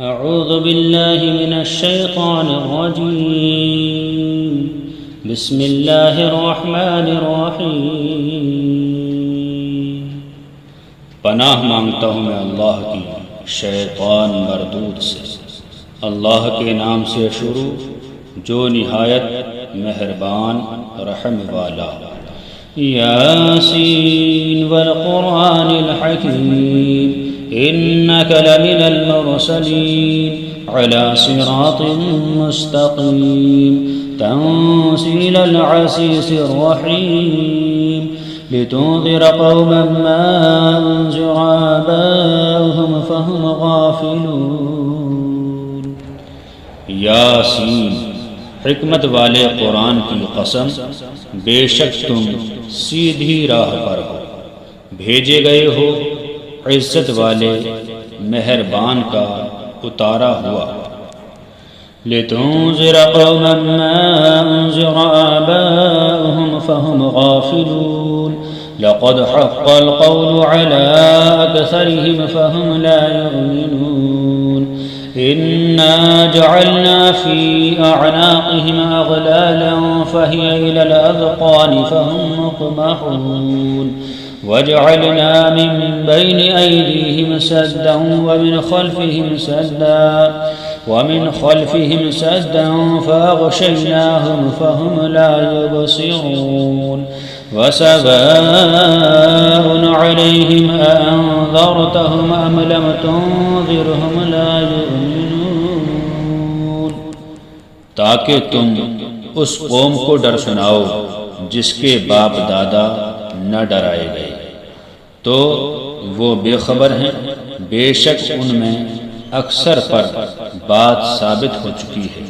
أعوذ بالله من الشيطان الرجيم بسم الله الرحمن الرحيم پناہ مانگتا ہوں میں اللہ کی شیطان مردود سے۔ اللہ کے نام سے شروع جو نہایت مہربان رحم والا۔ ياسين والقرآن الحكيم إنك لمن المرسلين على صراط مستقيم تنزيل العزيز الرحيم لتنذر قوما ما أنذر آباؤهم فهم غافلون۔ یاسین، حکمت والے قرآن کی قسم، بے شک تم سیدھی راہ پر ہو، بھیجے گئے ہو عزت والے مہربان کا اتارا ہوا۔ لتنذر قوما ما أنذر آباؤهم فهم غافلون لقد حق القول على أكثرهم فهم لا يؤمنون إنا جعلنا في أعناقهم أغلالا فهي إلى الأذقان فهم مقمحون وجعلنا من بين أيديهم سدا ومن خلفهم سدا فأغشيناهم فهم لا يبصرون وسواء عليهم أأنذرتهم أم لم تنذرهم لا يؤمنون۔ تاکہ تم اس قوم کو ڈر سناؤ جس کے باپ دادا نہ ڈرائے گئے، تو وہ بے خبر ہیں۔ بے شک ان میں اکثر پر بات ثابت ہو چکی ہے،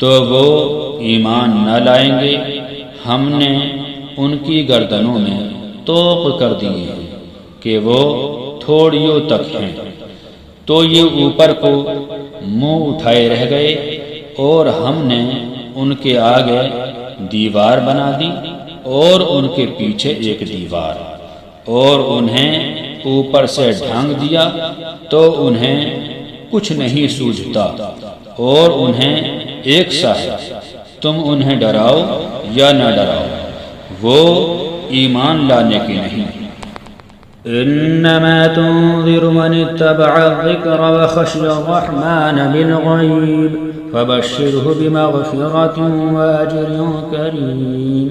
تو وہ ایمان نہ لائیں گے۔ ہم نے ان کی گردنوں میں طوق کر دیے ہیں کہ وہ تھوڑیوں تک ہیں، تو یہ اوپر کو منہ اٹھائے رہ گئے، اور ہم نے ان کے آگے دیوار بنا دی اور ان کے پیچھے ایک دیوار، اور انہیں اوپر سے ڈھانک دیا تو انہیں کچھ نہیں سوجھتا، اور انہیں ایک سا ہے۔ تم انہیں ڈراؤ یا نہ ڈراؤ، وہ ایمان لانے کی نہیں۔ إنما تنذر من اتبع الذكر وخشي الرحمن بالغيب فبشره بمغفرة وأجر كريم۔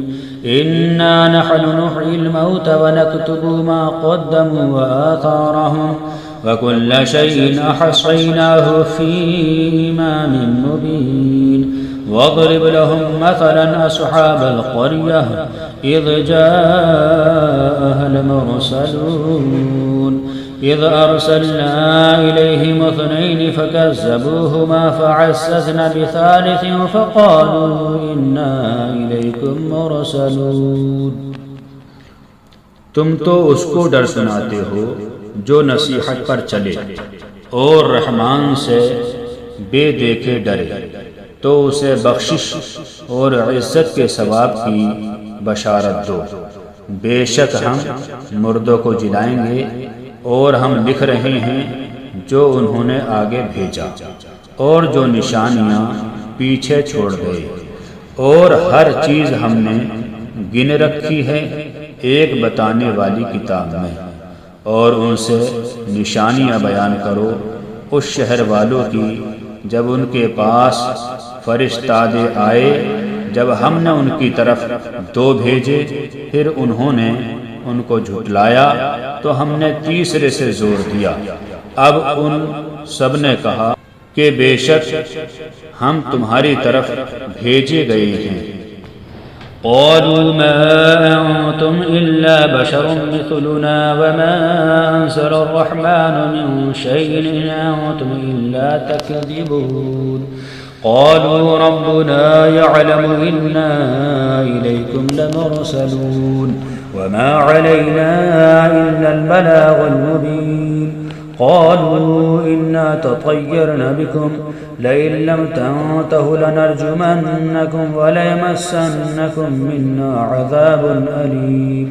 إنا نحن نحيي الموتى ونكتب ما قدموا وآثارهم وكل شيء أحصيناه في إمام مبين۔ واضرب لهم مثلا أصحاب القرية إذ جاءها المرسلون إذ أرسلنا إليهم 2 فكذبوهما فعززنا ب3 فقالوا إنا إليكم مرسلون۔ تم تو اس کو ڈر سناتے ہو جو نصیحت پر چلے اور رحمان سے بے دیکھے ڈرے، تو اسے بخشش اور عزت کے ثواب کی بشارت دو۔ بے شک ہم مردوں کو جلائیں گے، اور ہم لکھ رہے ہیں جو انہوں نے آگے بھیجا، اور جو نشانیاں پیچھے چھوڑ گئے، اور ہر چیز ہم نے گن رکھی ہے ایک بتانے والی کتاب میں۔ اور ان سے نشانیاں بیان کرو اس شہر والوں کی جب ان کے پاس فرشتادے آئے، جب ہم نے ان کی طرف 2 بھیجے، پھر انہوں نے ان کو جھٹلایا تو ہم نے تیسرے سے زور دیا۔ اب ان سب نے کہا کہ بے شک ہم تمہاری طرف بھیجے گئے ہیں۔ قالوا ما أنتم إلا بشر مثلنا وما أنزل الرحمن من شيء إن أنتم إلا تكذبون۔ قالوا ربنا يعلم إنا إليكم لمرسلون وما علينا إلا البلاغ المبين۔ قالوا إنا تطيرنا بكم لئن لم تنتهوا لنرجمنكم وليمسنكم منا عذاب أليم۔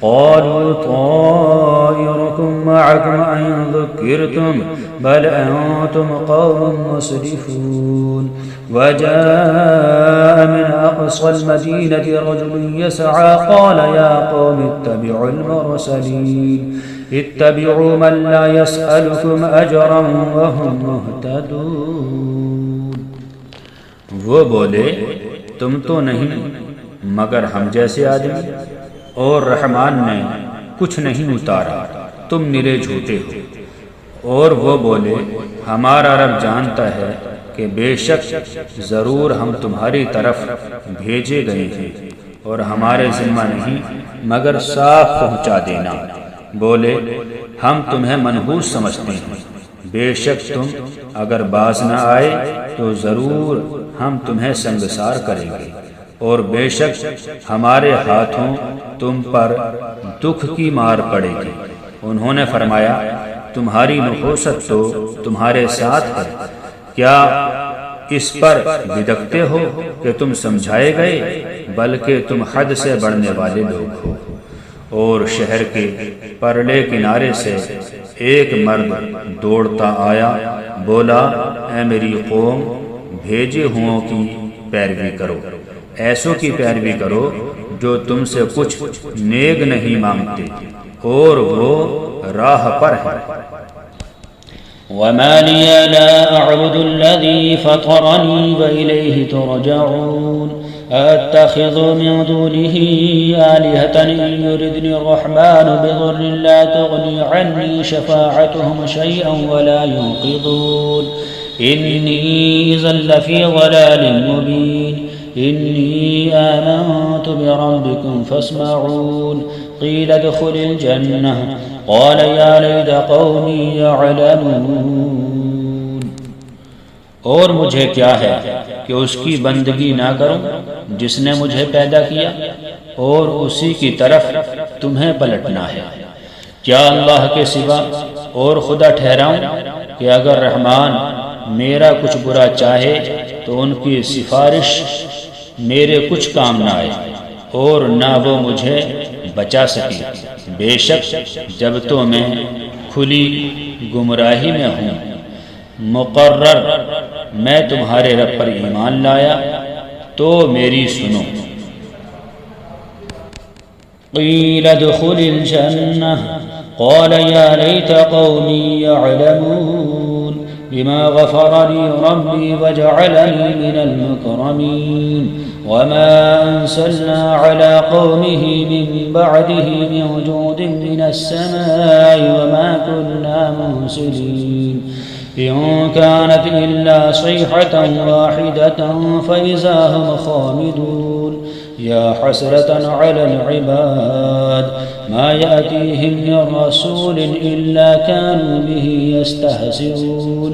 قالوا طائركم معكم أئن ذكرتم بل أنتم قوم مسرفون وجاء من أقصى المدينة رجل يسعى قال يا قوم اتبعوا المرسلين اتبعوا من لا يسألكم أجرا وهم مهتدون۔ وہ بولے تم تو نہیں مگر ہم جیسے آدمی، اور رحمان نے کچھ نہیں اتارا، تم نرے جھوٹے ہو۔ اور وہ بولے ہمارا رب جانتا ہے کہ بے شک ضرور ہم تمہاری طرف بھیجے گئے ہیں، اور ہمارے ذمہ نہیں مگر صاف پہنچا دینا۔ بولے ہم تمہیں منحوس سمجھتے ہیں، بے شک تم اگر باز نہ آئے تو ضرور ہم تمہیں سنگسار کریں گے، اور بے شک ہمارے ہاتھوں تم پر دکھ کی مار پڑے گی۔ انہوں نے فرمایا تمہاری نحوست تو تمہارے ساتھ ہے، کیا اس پر بدکتے ہو کہ تم سمجھائے گئے؟ بلکہ تم حد سے بڑھنے والے لوگ ہو۔ اور شہر کے پرلے کنارے سے ایک مرد دوڑتا آیا، بولا اے میری قوم، بھیجے ہوں کی پیروی کرو، ایسوں کی پیروی کرو جو تم سے کچھ نیک نہیں مانگتے اور وہ راہ پر ہے۔ وما لي لا أعبد الذي فطرني وإليه ترجعون أتخذ من دونه آلهة إن يردني الرحمن بضر لا تغني عني شفاعتهم شيئا ولا ينقذون إني إذا لفي ضلال مبين إني آمنت بربكم فاسمعون قيل ادخل الجنة قال يا ليت قومي يعلمون۔ اور مجھے کیا ہے کہ اس کی بندگی نہ کروں جس نے مجھے پیدا کیا، اور اسی کی طرف تمہیں پلٹنا ہے۔ کیا اللہ کے سوا اور خدا ٹھہراؤں کہ اگر رحمان میرا کچھ برا چاہے تو ان کی سفارش میرے کچھ کام نہ آئے، اور نہ وہ مجھے بچا سکے۔ بے شک جب تو میں کھلی گمراہی میں ہوں، مقرر میں تمہارے رب پر ایمان لایا تو میری سنو۔ قیل ادخل الجنة قال يا ليت قومي يعلمون بما غفر لي ربي وجعلني من المكرمين وما أنزلنا على قومه من بعده من جود من السماء وما كنا منزلين إن كانت إلا صيحة واحدة فإذا هم خامدون يا حسرة على العباد ما يأتيهم من رسول إلا كانوا به يستهزئون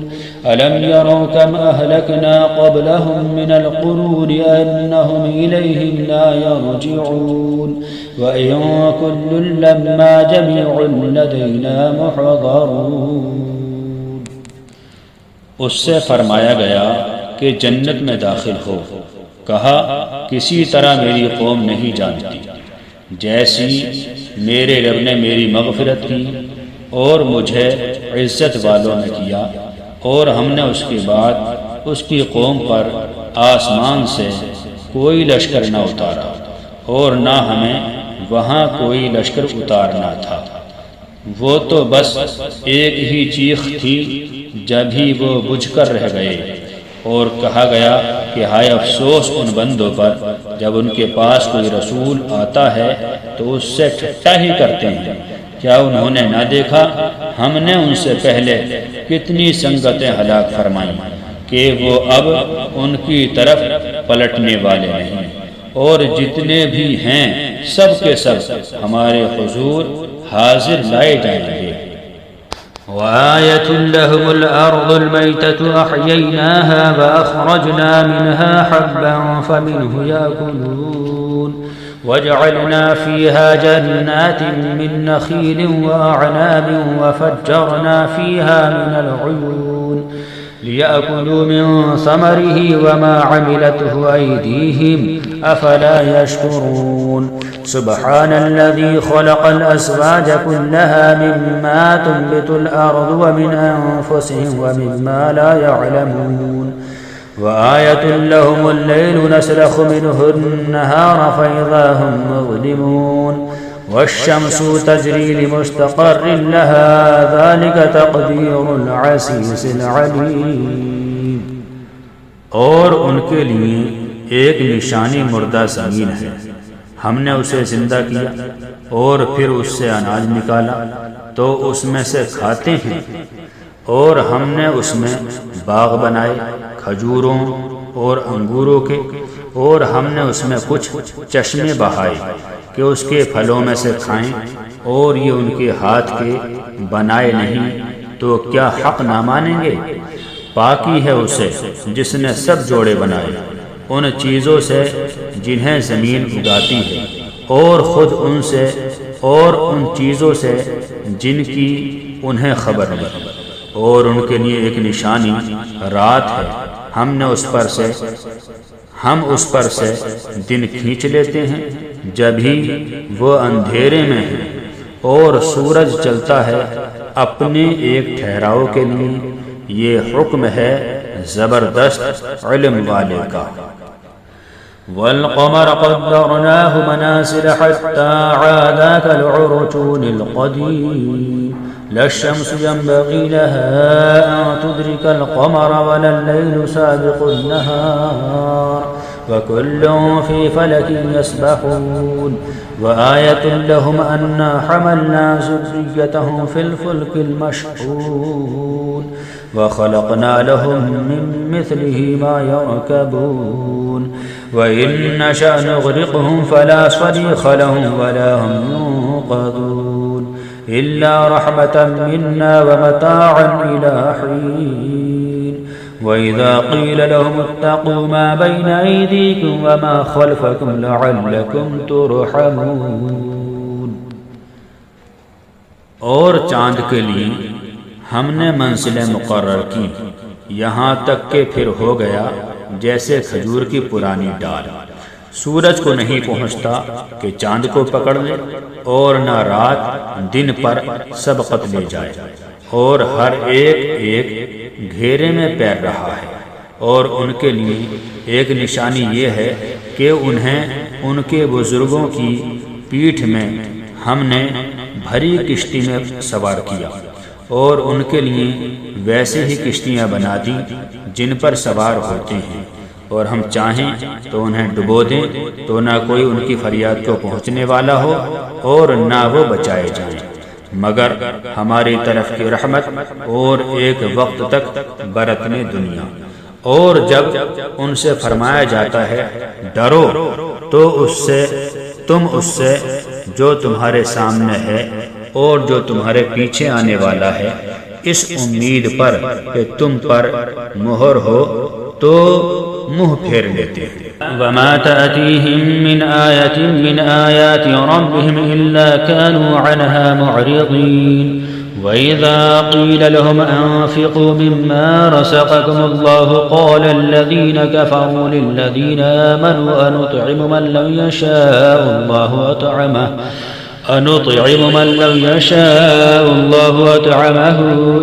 ألم يروا كم أهلكنا قبلهم من القرون أنهم إليهم لا يرجعون وإن كل لما جميع لدينا محضرون۔ اس سے فرمایا گیا کہ جنت میں داخل ہو۔ کہا کسی طرح میری قوم نہیں جانتی، جیسی میرے رب نے میری مغفرت کی اور مجھے عزت والوں نے کیا، اور ہم نے اس کے بعد اس کی قوم پر آسمان سے کوئی لشکر نہ اتارا، اور نہ ہمیں وہاں کوئی لشکر اتارنا تھا۔ وہ تو بس ایک ہی چیخ تھی جب ہی وہ بجھ کر رہ گئے۔ اور کہا گیا کہ ہائے افسوس ان بندوں پر جب ان کے پاس کوئی رسول آتا ہے تو اس سے ٹھٹا ہی کرتے ہیں۔ کیا انہوں نے نہ دیکھا ہم نے ان سے پہلے کتنی سنگتیں ہلاک فرمائیں کہ وہ اب ان کی طرف پلٹنے والے نہیں، اور جتنے بھی ہیں سب کے سب ہمارے حضور حاضر لائے جائیں گے۔ وآية لهم الأرض الميتة أحييناها وأخرجنا منها حبا فمنه يأكلون وجعلنا فيها جنات من نخيل وأعناب وفجرنا فيها من العيون ليأكلوا من ثمره وما عملته أيديهم أفلا يشكرون سبحان الذي خلق الأزواج كلها مما تنبت الأرض ومن أنفسهم ومما لا يعلمون وآية لهم الليل نسلخ منه النهار فإذا هم مظلمون والشمس تجري لمستقر لها ذلك تقدير العزيز العليم. اور ان کے لیے ایک نشانی مردہ زمین ہے، ہم نے اسے زندہ کیا اور پھر اس سے اناج نکالا تو اس میں سے کھاتے ہیں، اور ہم نے اس میں باغ بنائے کھجوروں اور انگوروں کے، اور ہم نے اس میں کچھ چشمے بہائے کہ اس کے پھلوں میں سے کھائیں، اور یہ ان کے ہاتھ کے بنائے نہیں تو کیا حق نہ مانیں گے؟ پاکی ہے اسے جس نے سب جوڑے بنائے ان چیزوں سے جنہیں زمین اگاتی ہے، اور خود ان سے اور ان چیزوں سے جن کی انہیں خبر نہیں، اور ان کے لیے ایک نشانی رات ہے، ہم اس پر سے دن کھینچ لیتے ہیں جب ہی وہ اندھیرے میں ہیں، اور سورج چلتا ہے اپنے ایک ٹھہراؤ کے لیے، یہ حکم ہے زبردست علم والے کا. والقمر قدرناه منازل حتى عاد كالعرجون القديم لا الشمس ينبغي لها أن تدرك القمر ولا الليل سابق النهار وكل في فلك يسبحون وآية لهم أنا حملنا ذريتهم في الفلك المشحون وخلقنا لهم من مثله ما يركبون وإن نشأ نغرقهم فلا صريخ لهم ولا هم ينقذون إلا رحمة منا ومتاعا إلى حين وإذا قيل لهم اتقوا ما بين أيديكم وما خلفكم لعلكم ترحمون. اور چاند کے لیے ہم نے منزلیں مقرر کی یہاں تک کہ پھر ہو گیا جیسے کھجور کی پرانی ڈال، سورج کو نہیں پہنچتا کہ چاند کو پکڑ لے، اور نہ رات دن پر سبقت لے جائے، اور ہر ایک گھیرے میں پیر رہا ہے. اور ان کے لیے ایک نشانی یہ ہے کہ انہیں ان کے بزرگوں کی پیٹھ میں ہم نے بھری کشتی میں سوار کیا، اور ان کے لیے ویسے ہی کشتیاں بنا دی جن پر سوار ہوتے ہیں، اور ہم چاہیں تو انہیں ڈبو دیں تو نہ کوئی ان کی فریاد کو پہنچنے والا ہو اور نہ وہ بچائے جائیں، مگر ہماری طرف کی رحمت اور ایک وقت تک برتنے دنیا. اور جب ان سے فرمایا جاتا ہے ڈرو تو تم اس سے جو تمہارے سامنے ہے اور جو تمہارے پیچھے آنے والا ہے، اس امید پر کہ تم پر مہر ہو تو منہ پھیر لیتے ہیں. وما تأتيهم من آية من آيات ربهم إلا كانوا عنها معرضين وإذا قيل لهم أنفقوا مما رزقكم الله قال الذين كفروا للذين آمنوا أنطعم من لو يشاء الله أطعمه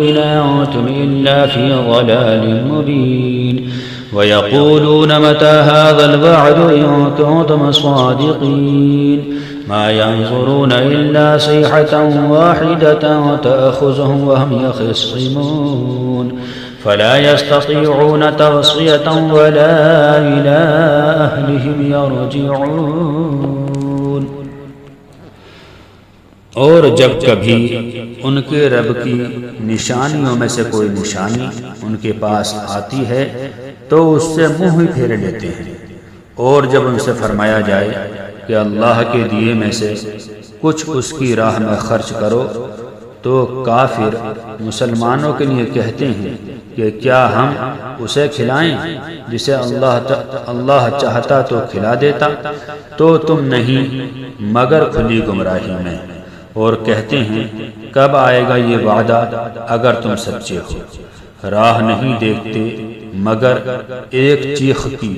إن أنتم إلا في ضلال مبين ويقولون متى هذا الوعد إن كنتم صادقين ما ينظرون إلا صيحة واحدة تأخذهم وهم يخصمون فلا يستطيعون توصية ولا إلى أهلهم يرجعون. اور جب کبھی ان کے رب کی نشانیوں میں سے کوئی نشانی ان کے پاس آتی ہے تو اس سے منہ ہی پھیر لیتے ہیں، اور جب ان سے فرمایا جائے کہ اللہ کے دیے میں سے کچھ اس کی راہ میں خرچ کرو تو کافر مسلمانوں کے لیے کہتے ہیں کہ کیا ہم اسے کھلائیں جسے اللہ چاہتا تو کھلا دیتا، تو تم نہیں مگر کھلی گمراہی میں. اور کہتے ہیں کب آئے گا یہ وعدہ اگر تم سچے ہو، راہ نہیں دیکھتے مگر ایک چیخ کی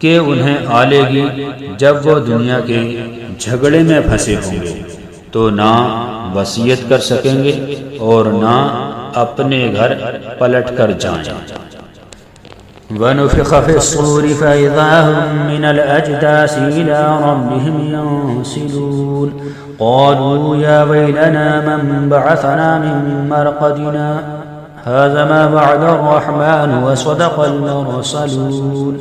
کہ انہیں آلے گی جب وہ دنیا کے جھگڑے میں پھنسے ہوں گے تو نہ وصیت کر سکیں گے اور نہ اپنے گھر پلٹ کر جائیں۔ ونفخ في الصور فإذا هم من الأجداث إلى ربهم ينسلون قالوا يا ويلنا من بعثنا من مرقدنا هذا ما وعد الرحمن وصدق المرسلون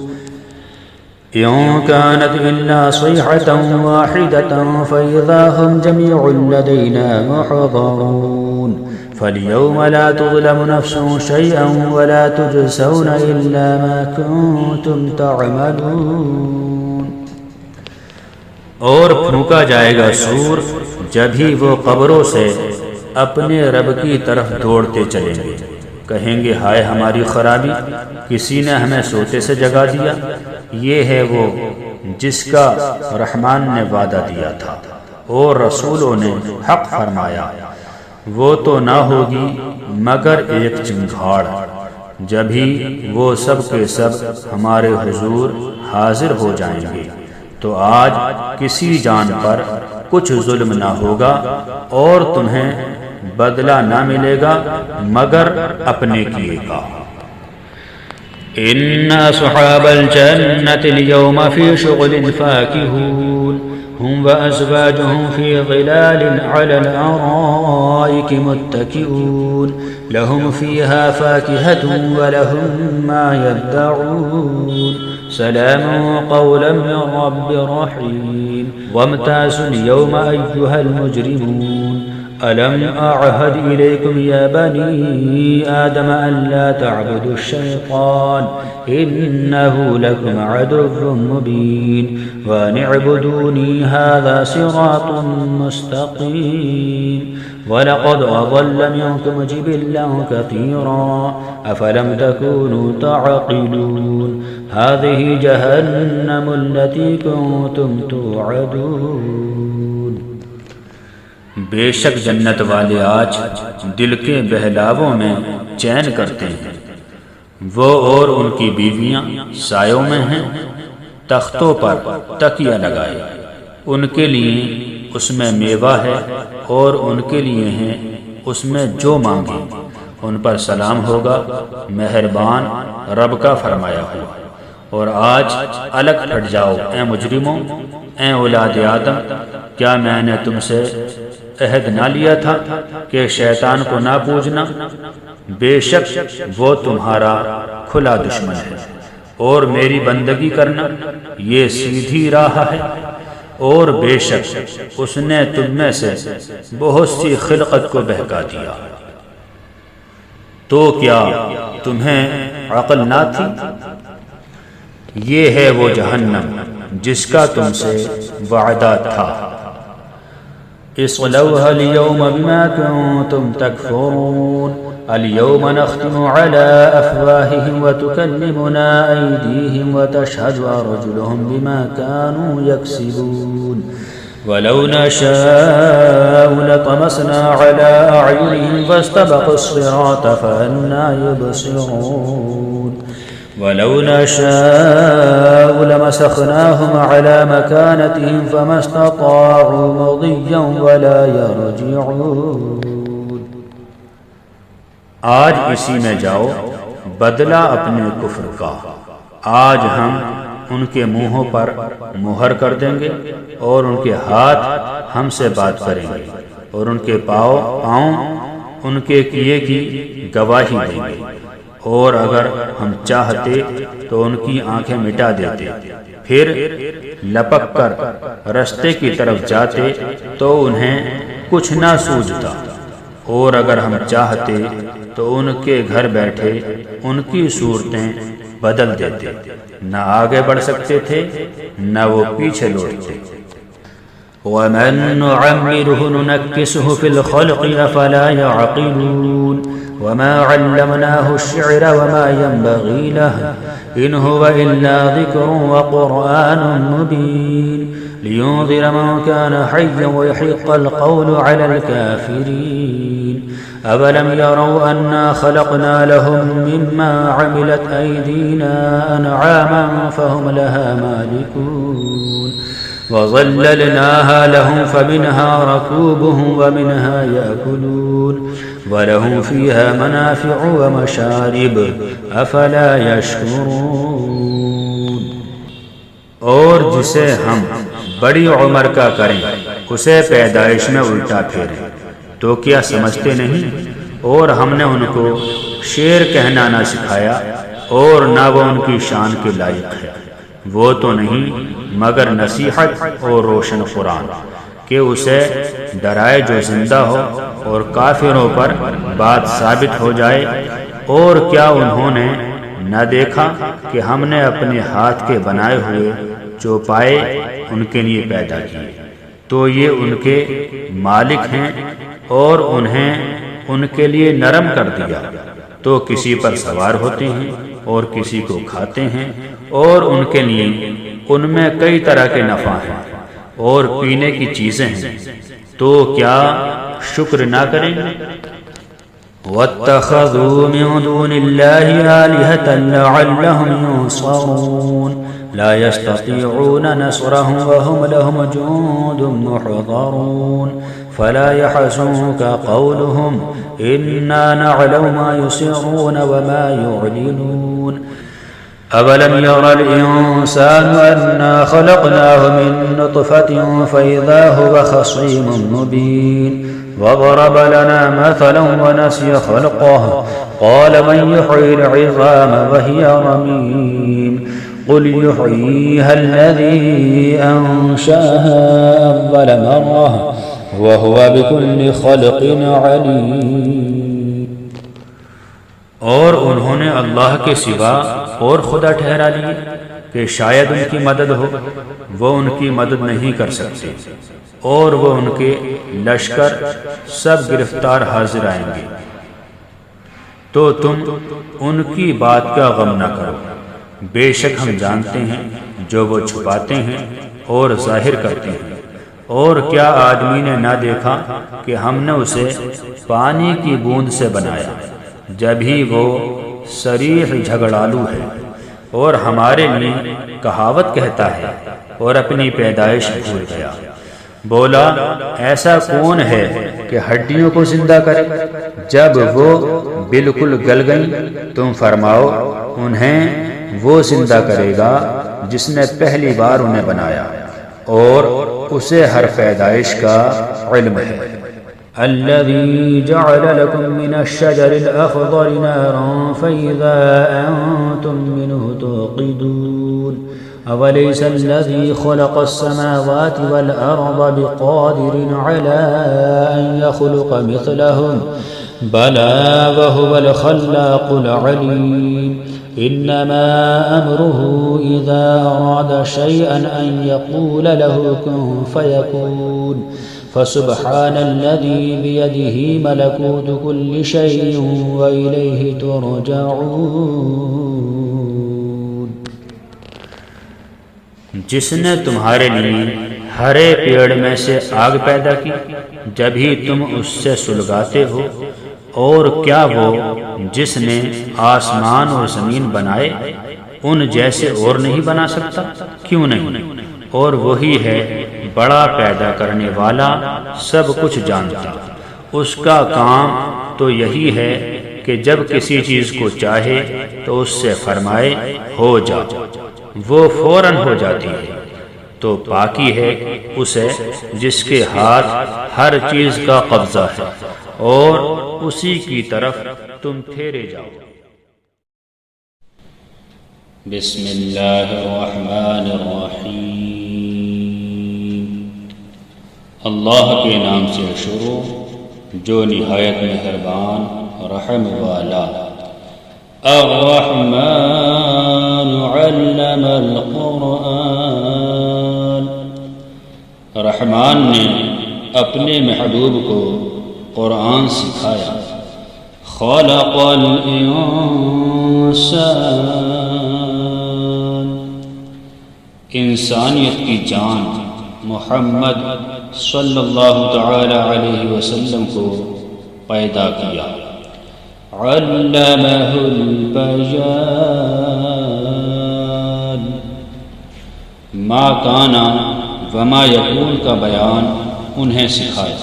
إن كانت إلا صيحة واحدة فإذا هم جميع لدينا محضرون فاليوم لا تظلم نفس شيئا ولا تجزون إلا ما كنتم تعملون۔ اور پھونکا جائے گا سور جب ہی وہ قبروں سے اپنے رب کی طرف دوڑتے چلیں گے، کہیں گے ہائے ہماری خرابی، کسی نے ہمیں سوتے سے جگا دیا۔ یہ ہے وہ جس کا رحمان نے وعدہ دیا تھا اور رسولوں نے حق فرمایا، وہ تو نہ ہوگی مگر ایک چنگھاڑ، جب ہی وہ سب کے سب ہمارے حضور حاضر ہو جائیں گے تو آج کسی جان پر کچھ ظلم نہ ہوگا اور تمہیں بدلہ نہ ملے گا مگر اپنے کیے کا۔ إن أصحاب الجنة اليوم في شغل فاكهون هم وأزواجهم في ظلال على الأرائك متكئون لهم فيها فاكهة ولهم ما يدعون سلام قولا من رب رحيم وامتازوا اليوم أيها المجرمون ألم أعهد إليكم يا بني آدم ألا تعبدوا الشيطان إنه لكم عدو مبين وأن اعبدوني هذا صراط مستقيم ولقد أضل منكم جبلا كثيرا أفلم تكونوا تعقلون هذه جهنم التي كنتم توعدون۔ بے شک جنت والے آج دل کے بہلاووں میں چین کرتے ہیں، وہ اور ان کی بیویاں سایوں میں ہیں، تختوں پر تکیہ لگائے، ان کے لیے اس میں میوہ ہے اور ان کے لیے ہیں اس میں جو مانگے، ان پر سلام ہوگا مہربان رب کا فرمایا ہوا۔ اور آج الگ پھٹ جاؤ اے مجرموں، اے اولاد آدم، کیا میں نے تم سے عہد نہ لیا تھا کہ شیطان کو نہ پوجنا؟ بے شک وہ تمہارا کھلا دشمن ہے، اور میری بندگی کرنا یہ سیدھی راہ ہے، اور بے شک اس نے تم میں سے بہت سی خلقت کو بہکا دیا، تو کیا تمہیں عقل نہ تھی؟ یہ ہے وہ جہنم جس کا تم سے وعدہ تھا۔ اصلوها اليوم بما كنتم تكفرون اليوم نختم على أفواههم وتكلمنا أيديهم وتشهد أرجلهم بما كانوا يكسبون ولو نشاء لطمسنا على أعينهم فاستبقوا الصراط فأنى يبصرون ولو نشاء لمسخناهم على مكانتهم فما استطاعوا مضيا ولا يرجعون۔ آج اسی میں جاؤ بدلہ اپنے کفر کا، آج ہم ان کے منہوں پر مہر کر دیں گے اور ان کے ہاتھ ہم سے بات کریں گے اور ان کے پاؤں ان کے کیے کی گواہی دیں گے، اور اگر ہم چاہتے تو ان کی آنکھیں مٹا دیتے، پھر لپک کر رستے کی طرف جاتے تو انہیں کچھ نہ سوجھتا، اور اگر ہم چاہتے تو ان کے گھر بیٹھے ان کی صورتیں بدل دیتے، نہ آگے بڑھ سکتے تھے نہ وہ پیچھے لوٹتے۔ وَمَن نُعَمِّرْهُ نُنَكِّسْهُ فِي الْخَلْقِ أَفَلَا يَعْقِلُونَ وما علمناه الشعر وما ينبغي له إن هو إلا ذكر وقرآن مبين لينذر من كان حيا ويحق القول على الكافرين أولم يروا أنا خلقنا لهم مما عملت أيدينا أنعاما فهم لها مالكون وظللناها لهم فمنها ركوبهم ومنها يأكلون ولهم فيها منافع ومشارب أفلا يشكرون۔ اور جسے ہم بڑی عمر کا کریں اسے پیدائش میں الٹا پھیریں تو کیا سمجھتے نہیں؟ اور ہم نے ان کو شعر کہنا نہ سکھایا اور نہ وہ ان کی شان کے لائق ہے، وہ تو نہیں مگر نصیحت اور روشن قرآن کہ اسے ڈرائے جو زندہ ہو اور کافروں پر بات ثابت ہو جائے۔ اور کیا انہوں نے نہ دیکھا کہ ہم نے اپنے ہاتھ کے بنائے ہوئے چوپائے ان کے لیے پیدا کیے، تو یہ ان کے مالک ہیں اور انہیں ان کے لیے نرم کر دیا، تو کسی پر سوار ہوتے ہیں اور کسی کو کھاتے ہیں، اور ان کے لیے ان میں کئی طرح کے نفع ہیں اور پینے کی چیزیں ہیں، تو کیا شکر نہ کریں گے؟ واتخذوا من دون الله آلهة لعلهم ينصرون لا يستطيعون نصرهم وهم لهم جند محضرون فلا يحزنك قولهم إنا نعلم ما يسرون وما يعلنون أولم يرى الإنسان أنا خلقناه من نطفة فإذا هو خصيم مبين وضرب لنا مثلا ونسي خلقه قال من يحيي العظام وهي رميم قل يحييها الذي أنشأها أول مرة وهو بكل خلق عليم۔ اور انہوں نے اللہ کے سوا اور خدا ٹھہرا لیے کہ شاید ان کی مدد ہو، وہ ان کی مدد نہیں کر سکتے، اور وہ ان کے لشکر سب گرفتار حاضر آئیں گے، تو تم ان کی بات کا غم نہ کرو، بے شک ہم جانتے ہیں جو وہ چھپاتے ہیں اور ظاہر کرتے ہیں۔ اور کیا آدمی نے نہ دیکھا کہ ہم نے اسے پانی کی بوند سے بنایا، جب ہی وہ صریح جھگڑالو ہے، اور ہمارے لیے کہاوت کہتا ہے اور اپنی پیدائش بھول گیا۔ بولا ایسا کون ہے کہ ہڈیوں کو زندہ کرے جب وہ بالکل گل گئیں؟ تم فرماؤ انہیں وہ زندہ کرے گا جس نے پہلی بار انہیں بنایا، اور اسے ہر پیدائش کا علم ہے۔ الذي جعل لكم من الشجر الأخضر نارا فإذا أنتم منه توقدون أوليس الذي خلق السماوات والأرض بقادر على أن يخلق مثلهم بلى وهو الخلاق العليم إنما أمره إذا أراد شيئا أن يقول له كن فيكون فسبحان الذي بيده ملكوت كل شيء وإليه ترجعون۔ جس نے تمہارے لیے ہرے پیڑ میں سے آگ پیدا کی جب ہی تم اس سے سلگاتے ہو، اور کیا وہ جس نے آسمان اور زمین بنائے ان جیسے اور نہیں بنا سکتا؟ کیوں نہیں؟ اور وہی ہے بڑا پیدا کرنے والا، سب کچھ جانتا۔ اس کا کام تو یہی ہے کہ جب کسی چیز کو چاہے تو اس سے فرمائے ہو جا، وہ فوراً ہو جاتی ہے۔ تو پاکی ہے اسے جس کے ہاتھ ہر چیز کا قبضہ ہے، اور اسی کی طرف تم پھیرے جاؤ۔ بسم اللہ الرحمن الرحیم، اللہ کے نام سے شروع جو نہایت مہربان رحم والا۔ الرحمن علم القرآن، رحمان نے اپنے محبوب کو قرآن سکھایا۔ خلق الانسان، انسانیت کی جان محمد صلی اللہ تعالی علیہ وسلم کو پیدا کیا۔ علمہ البیان، ما کان وما یقول کا بیان انہیں سکھایا۔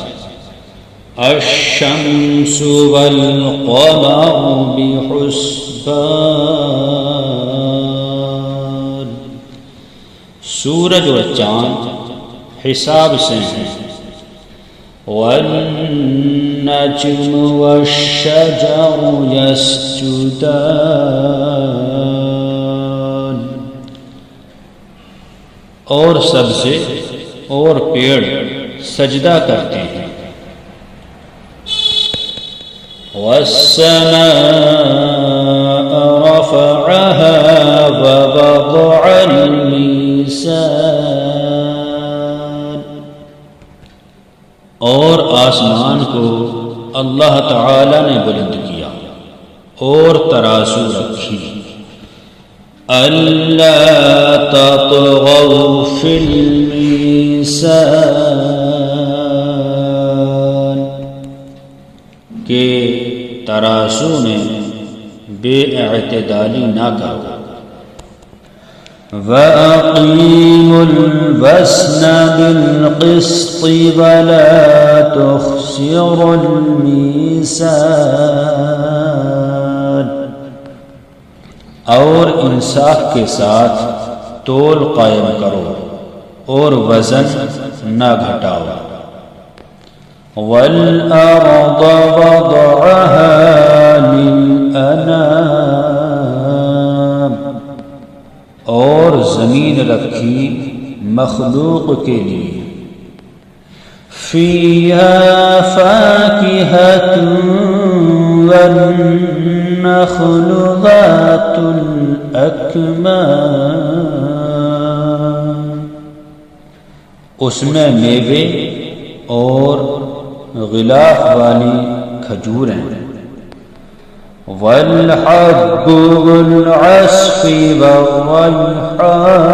الشمس والقمر بحسبان، سورج اور چاند حساب سے ہیں۔ والنجم والشجر يسجدان، اور سبزے اور پیڑ سجدہ کرتے ہیں۔ والسماء رفعها ووضع الميزان، اور آسمان کو اللہ تعالی نے بلند کیا اور ترازو رکھی۔ ألا تطغوا في الميزان، کہ ترازو میں بے اعتدالی نہ کرو۔ وأقيموا الوزن بالقسط ولا تخسروا الميزان، اور انصاف کے ساتھ تول قائم کرو اور وزن نہ گھٹاؤ۔ والأرض وضعها للأنام، اور زمین رکھی مخلوق کے لیے۔ فيها فاكهة والنخل ذات الأكمام، اس میں میوے اور غلاف والی کھجوریں۔ والحب والعصف والريحان،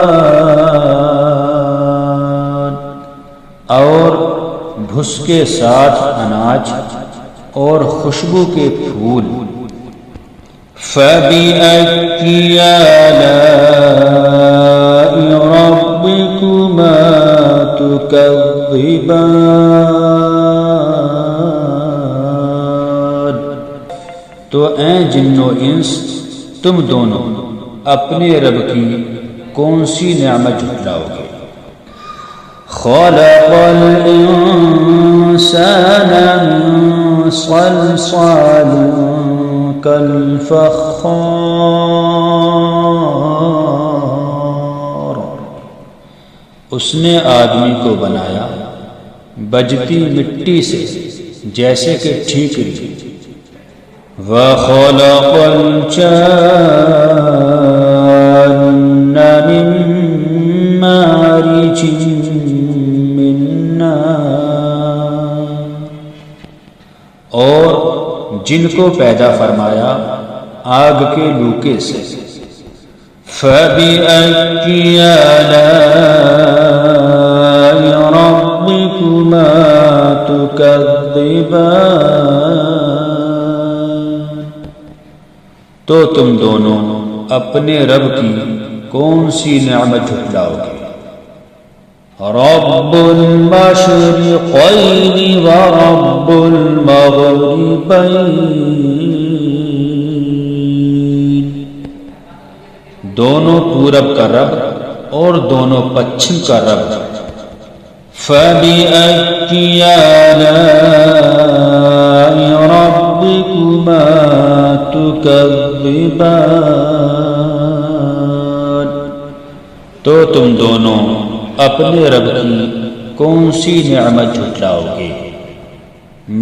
اور بھس کے ساتھ اناج اور خوشبو کے پھول۔ فبأي آلاء ربكما تكذبان، تو اے جن و انس تم دونوں اپنے رب کی کون سی نعمت جھٹلاؤ گے؟ خلق الإنسان من صلصال كالفخار، اس نے آدمی کو بنایا بجتی مٹی سے جیسے کہ ٹھیکری۔ وخلق الجان من مارج من نار، اور جن کو پیدا فرمایا آگ کے لوکے سے۔ فبأي آلاء ربكما تكذبان، تو تم دونوں اپنے رب کی کون سی نعمت جھٹلاؤ گے؟ رب المشرقين ورب المغربين، دونوں پورب کا رب اور دونوں پچھم کا رب۔ فبأي آلاء ربكما تكذبان، تو تم دونوں اپنے رب کی کون سی نعمت جھٹلاؤ گے؟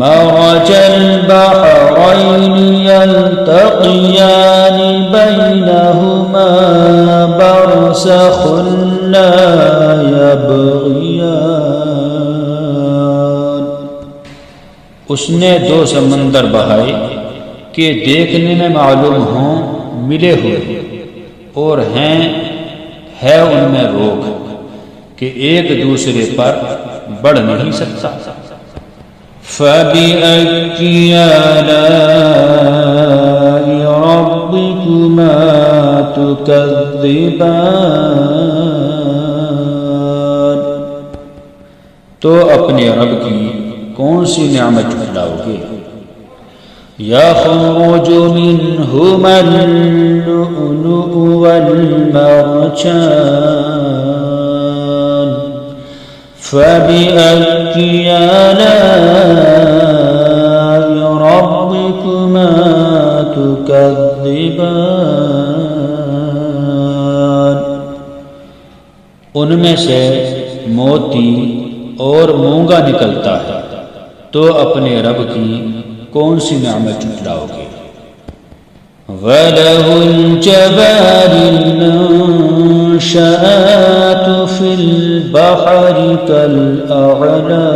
مرج البحرين يلتقيان بينهما برزخ لا يبغيان، اس نے دو سمندر بہائے کہ دیکھنے میں معلوم ہوں ملے ہوئے، اور ہے ان میں روک کہ ایک دوسرے پر بڑھ نہیں سکتا۔ فبأي آلاء ربكما تكذبان، تو اپنے رب کی کون سی نعمت جھٹلاؤ گے؟ یخرج منہما اللؤلؤ والمرجان فبأي آلاء ربكما تكذبان۔ ان میں سے موتی اور مونگا نکلتا ہے، تو اپنے رب کی کون سی نعمت جھٹلاؤ گے؟ وَلَهُ الْجَوَارِ الْمُنشَآتُ فِي الْبَحْرِ كَالْأَعْلَامِ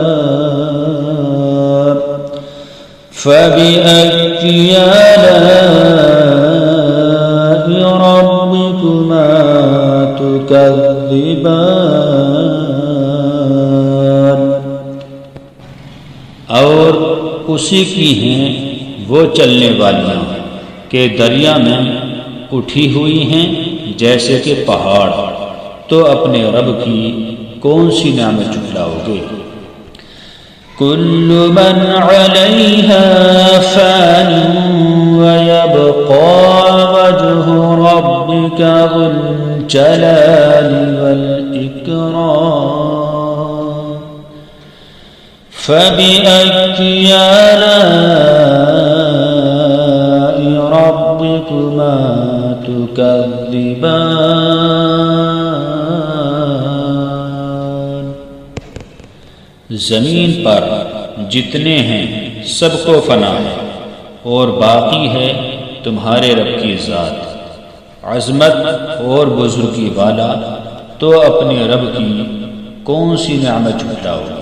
فَبِأَيِّ آلَاءِ رَبِّكُمَا تُكَذِّبَانِ۔ اور اسی کی ہیں وہ چلنے والیاں کہ دریا میں اٹھی ہوئی ہیں جیسے کہ پہاڑ، تو اپنے رب کی کون سی نعمت جھٹلاؤ گے؟ كل من عليها فان ويبقى وجه ربك ذو الجلال والإكرام فبأي آلاء ربكما تكذبان۔ زمین پر جتنے ہیں سب کو فنا ہے، اور باقی ہے تمہارے رب کی ذات عظمت اور بزرگی والا، تو اپنے رب کی کون سی نعمت جھٹلاؤ گے؟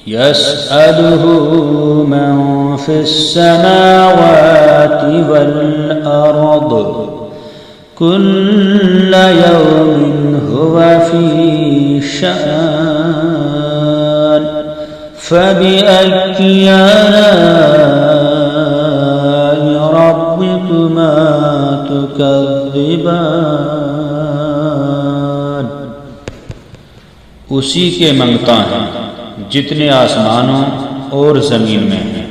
يسأله من في السماوات والأرض كل يوم هو في شأن فبأي آلاء ربكما تكذبان۔ اسی کے منگتا ہیں جتنے آسمانوں اور زمین میں ہیں،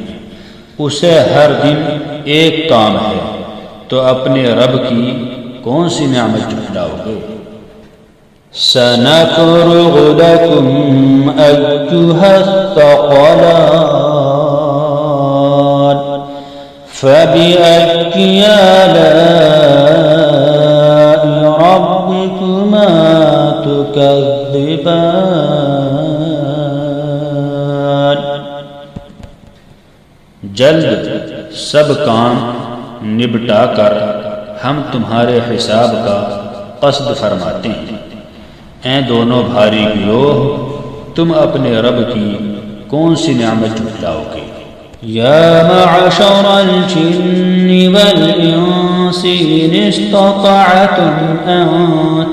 اسے ہر دن ایک کام ہے، تو اپنے رب کی کون سی نعمت جھٹلاؤ گے؟ سنفرغ لكم أيها الثقلان فبأي آلاء ربكما تكذبان۔ جلد سب کام نبٹا کر ہم تمہارے حساب کا قصد فرماتے ہیں۔ اے دونوں بھاری گروہ، تم اپنے رب کی کون سی نعمت جھٹلاؤ گے؟ یا معشر الجن والانس ان استطعتم ان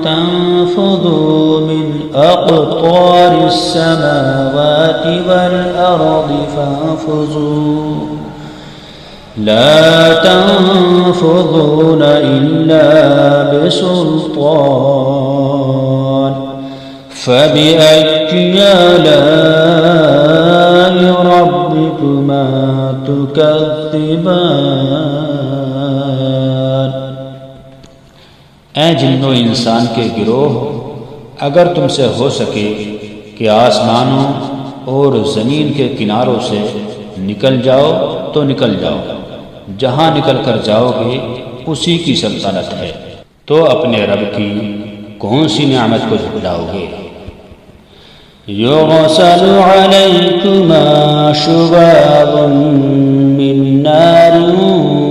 تنفذوا من اقطار السماوات والارض فانفذوا لا تنفذون الا بسلطان فبأي آلاء ربكما تكذبان۔ اے جن و انسان کے گروہ، اگر تم سے ہو سکے کہ آسمانوں اور زمین کے کناروں سے نکل جاؤ تو نکل جاؤ، جہاں نکل کر جاؤ گے اسی کی سلطنت ہے، تو اپنے رب کی کون سی نعمت کو جھٹلاؤ گے؟ يرسل عليكما شواظ من نار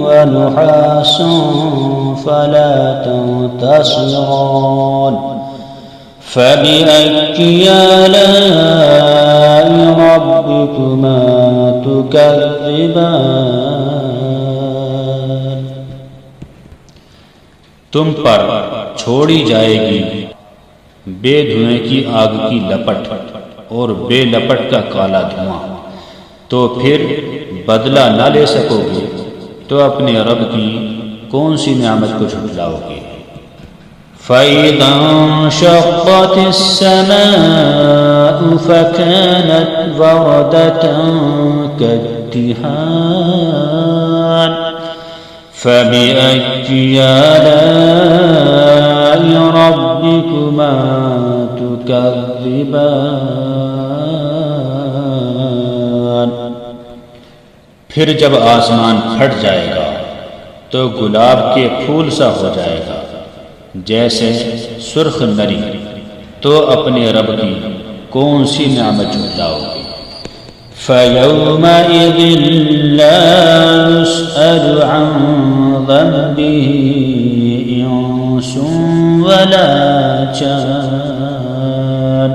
ونحاس فلا تنتصران فبأي آلاء ربكما تكذبان۔ تم پر چھوڑی جائے گی بے دھوئیں کی آگ کی لپٹ اور بے لپٹ کا کالا دھواں، تو پھر بدلہ نہ لے سکو گے، تو اپنے رب کی کون سی نعمت کو جھٹلاؤ گے؟ فإذا انشقت السماء فكانت وردة كالدهان فبأي آلاء ربكما تكذبان۔ پھر جب آسمان پھٹ جائے گا تو گلاب کے پھول سا ہو جائے گا جیسے سرخ نری، تو اپنے رب کی کون سی نعمت جھٹلاؤ گے؟ فَيَوْمَئِذٍ لَا يُسْأَلُ عَنْ ذَنبِهِ إِنسٌ وَلَا جَانٌ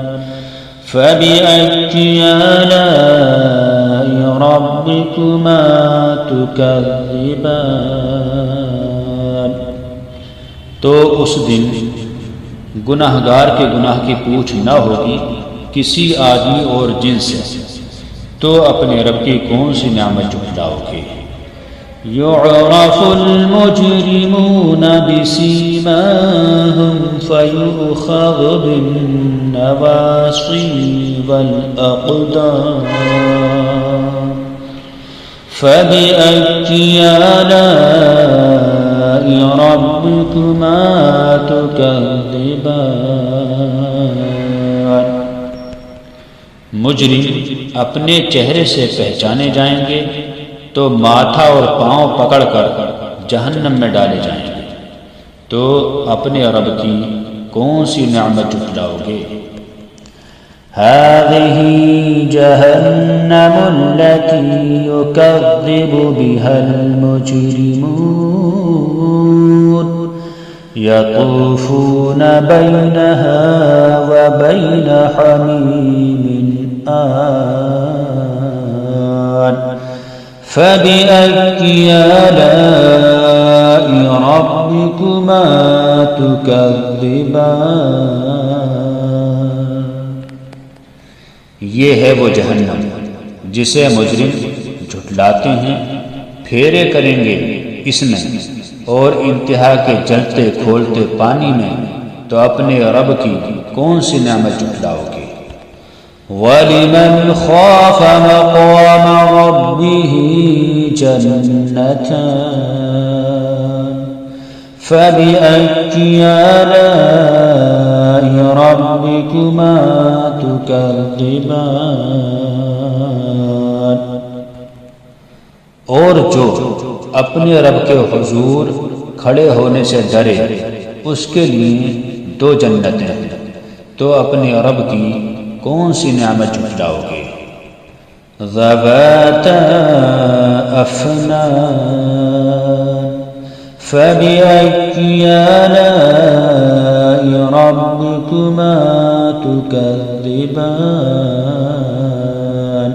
فَبِأَيِّ آلَاءِ رَبِّكُمَا تُكَذِّبَانِ۔ تو اس دن گناہگار کے گناہ کی پوچھ نہ ہوگی کسی آدمی اور جن سے، تو اپنے رب کی کون سی نعمت جھٹلاؤ گے؟ يُعْرَفُ الْمُجْرِمُونَ بِسِيمَاهُمْ فَيُؤْخَذُ بِالنَّوَاصِي وَالْأَقْدَامِ فَبِأَيِّ آلَاءِ رَبِّكُمَا تُكَذِّبَانِ۔ مجرم اپنے چہرے سے پہچانے جائیں گے تو ماتھا اور پاؤں پکڑ کر جہنم میں ڈالے جائیں گے، تو اپنے رب کی کون سی نعمت جھٹلاؤ گے؟ هذه جهنم التي يكذب بها المجرمون يطوفون بينها وبين حميم آن فبأي آلاء ربكما تكذبان۔ یہ ہے وہ جہنم جسے مجرم جھٹلاتے ہیں، پھیرے کریں گے اس میں اور انتہا کے جلتے کھولتے پانی میں، تو اپنے رب کی کون سی نعمت جھٹلاؤ گے؟ وَلِمَنْ خَافَ مَقَامَ رَبِّهِ جَنَّتَانِ فَبِأَيِّ آلَاءِ رَبِّكُمَا تُكَذِّبَانِ۔ اور جو اپنے رب کے حضور کھڑے ہونے سے ڈرے اس کے لیے دو جنتیں ہیں، تو اپنے رب کی کون سی نعمت جھٹلاؤ گے؟ ذَوَاتَا أَفْنَانٍ فَبِأَيِّ آلَاءِ رَبِّكُمَا تُكَذِّبَانِ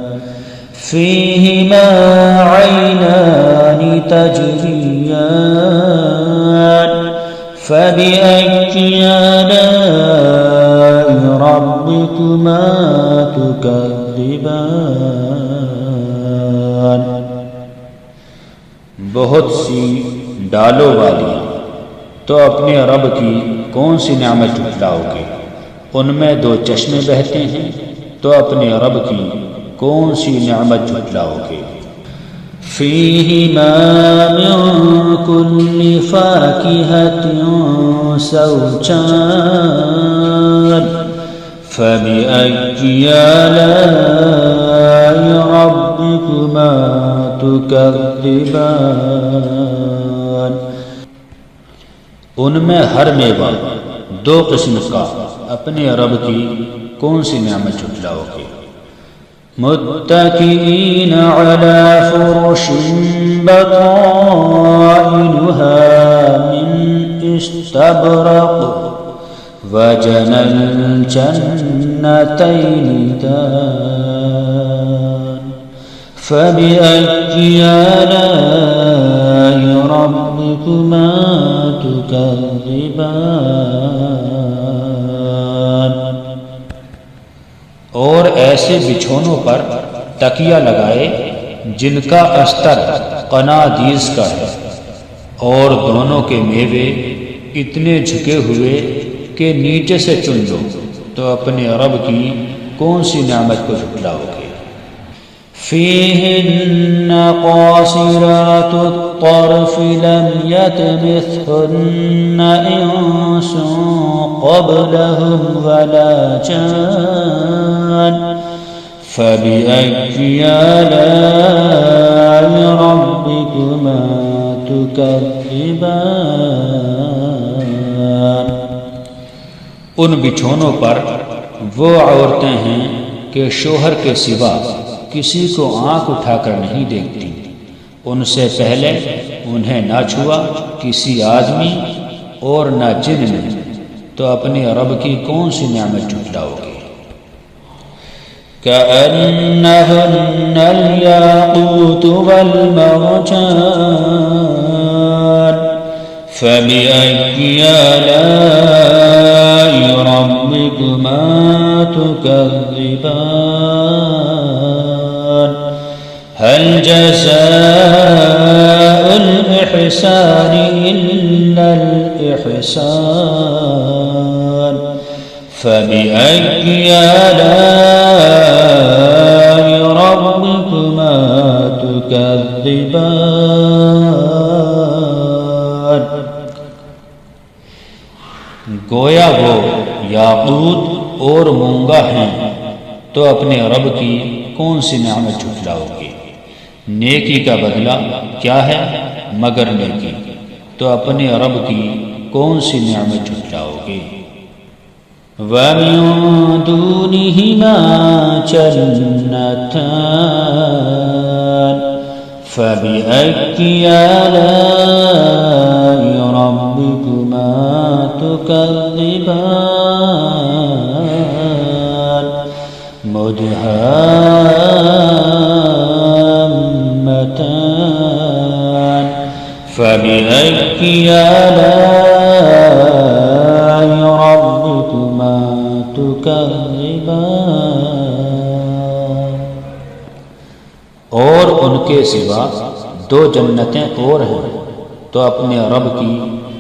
فِيهِمَا عَيْنَانِ تَجْرِيَانِ فَبِأَيِّ آلَاءِ رَبِّكُمَا تُكَذِّبَانِ۔ بہت سی ڈالوں والی، تو اپنے رب کی کون سی نعمت جھٹلاؤ گے؟ ان میں دو چشمے بہتے ہیں، تو اپنے رب کی کون سی نعمت جھٹلاؤ گے؟ فِيهِمَا مِن كُلِّ فَاكِهَةٍ زَوْجَانِ فَبِأَيِّ آلَاءِ رَبِّكُمَا تُكَذِّبَانِ۔ ان میں ہر میوہ دو قسم کا، اپنے رب کی کون سی نعمت جھٹلاؤ گے؟ متكئين على فرش بطائنها من استبرق وجنى الجنتين دان فبأي آلاء ربكما تكذبان۔ اور ایسے بچھونوں پر تکیہ لگائے جن کا استر قنادیس کا ہے، اور دونوں کے میوے اتنے جھکے ہوئے کہ نیچے سے چن لو تو اپنے رب کی کون سی نعمت کو جھٹلاؤ گے؟ فيهن قاصرات الطرف لم يطمثهن إنس قبلهم ولا جان فبأي آلاء ربكما تكذبان۔ ان بچھونوں پر وہ عورتیں ہیں کہ شوہر کے سوا کسی کو آنکھ اٹھا کر نہیں دیکھتی، ان سے پہلے انہیں نہ چھوا کسی آدمی اور نہ جن نے، تو اپنے رب کی کون سی نعمت جھٹلاؤ گے؟ كأنهن الياقوت والمرجان فبأي آلاء ربكما تكذبان هل جزاء الإحسان إلا الإحسان فبأي آلاء ربكما تكذبان۔ گویا وہ یاقوت اور مونگا ہیں، تو اپنے رب کی کون سی نعمت جھٹلاؤ گے؟ نیکی کا بدلہ کیا ہے مگر نیکی، تو اپنے رب کی کون سی نعمت جھٹلاؤ گے؟ وَمِن دُونِهِمَا جَنَّتَانِ فَبِأَيِّ آلَاءِ رَبِّكُمَا تُكَذِّبَانِ مُدْهَامَّتَانِ فَبِأَيِّ آلَاءِ رَبِّكُمَا تُكَذِّبَانِ۔ اور ان کے سوا دو جنتیں اور ہیں، تو اپنے رب کی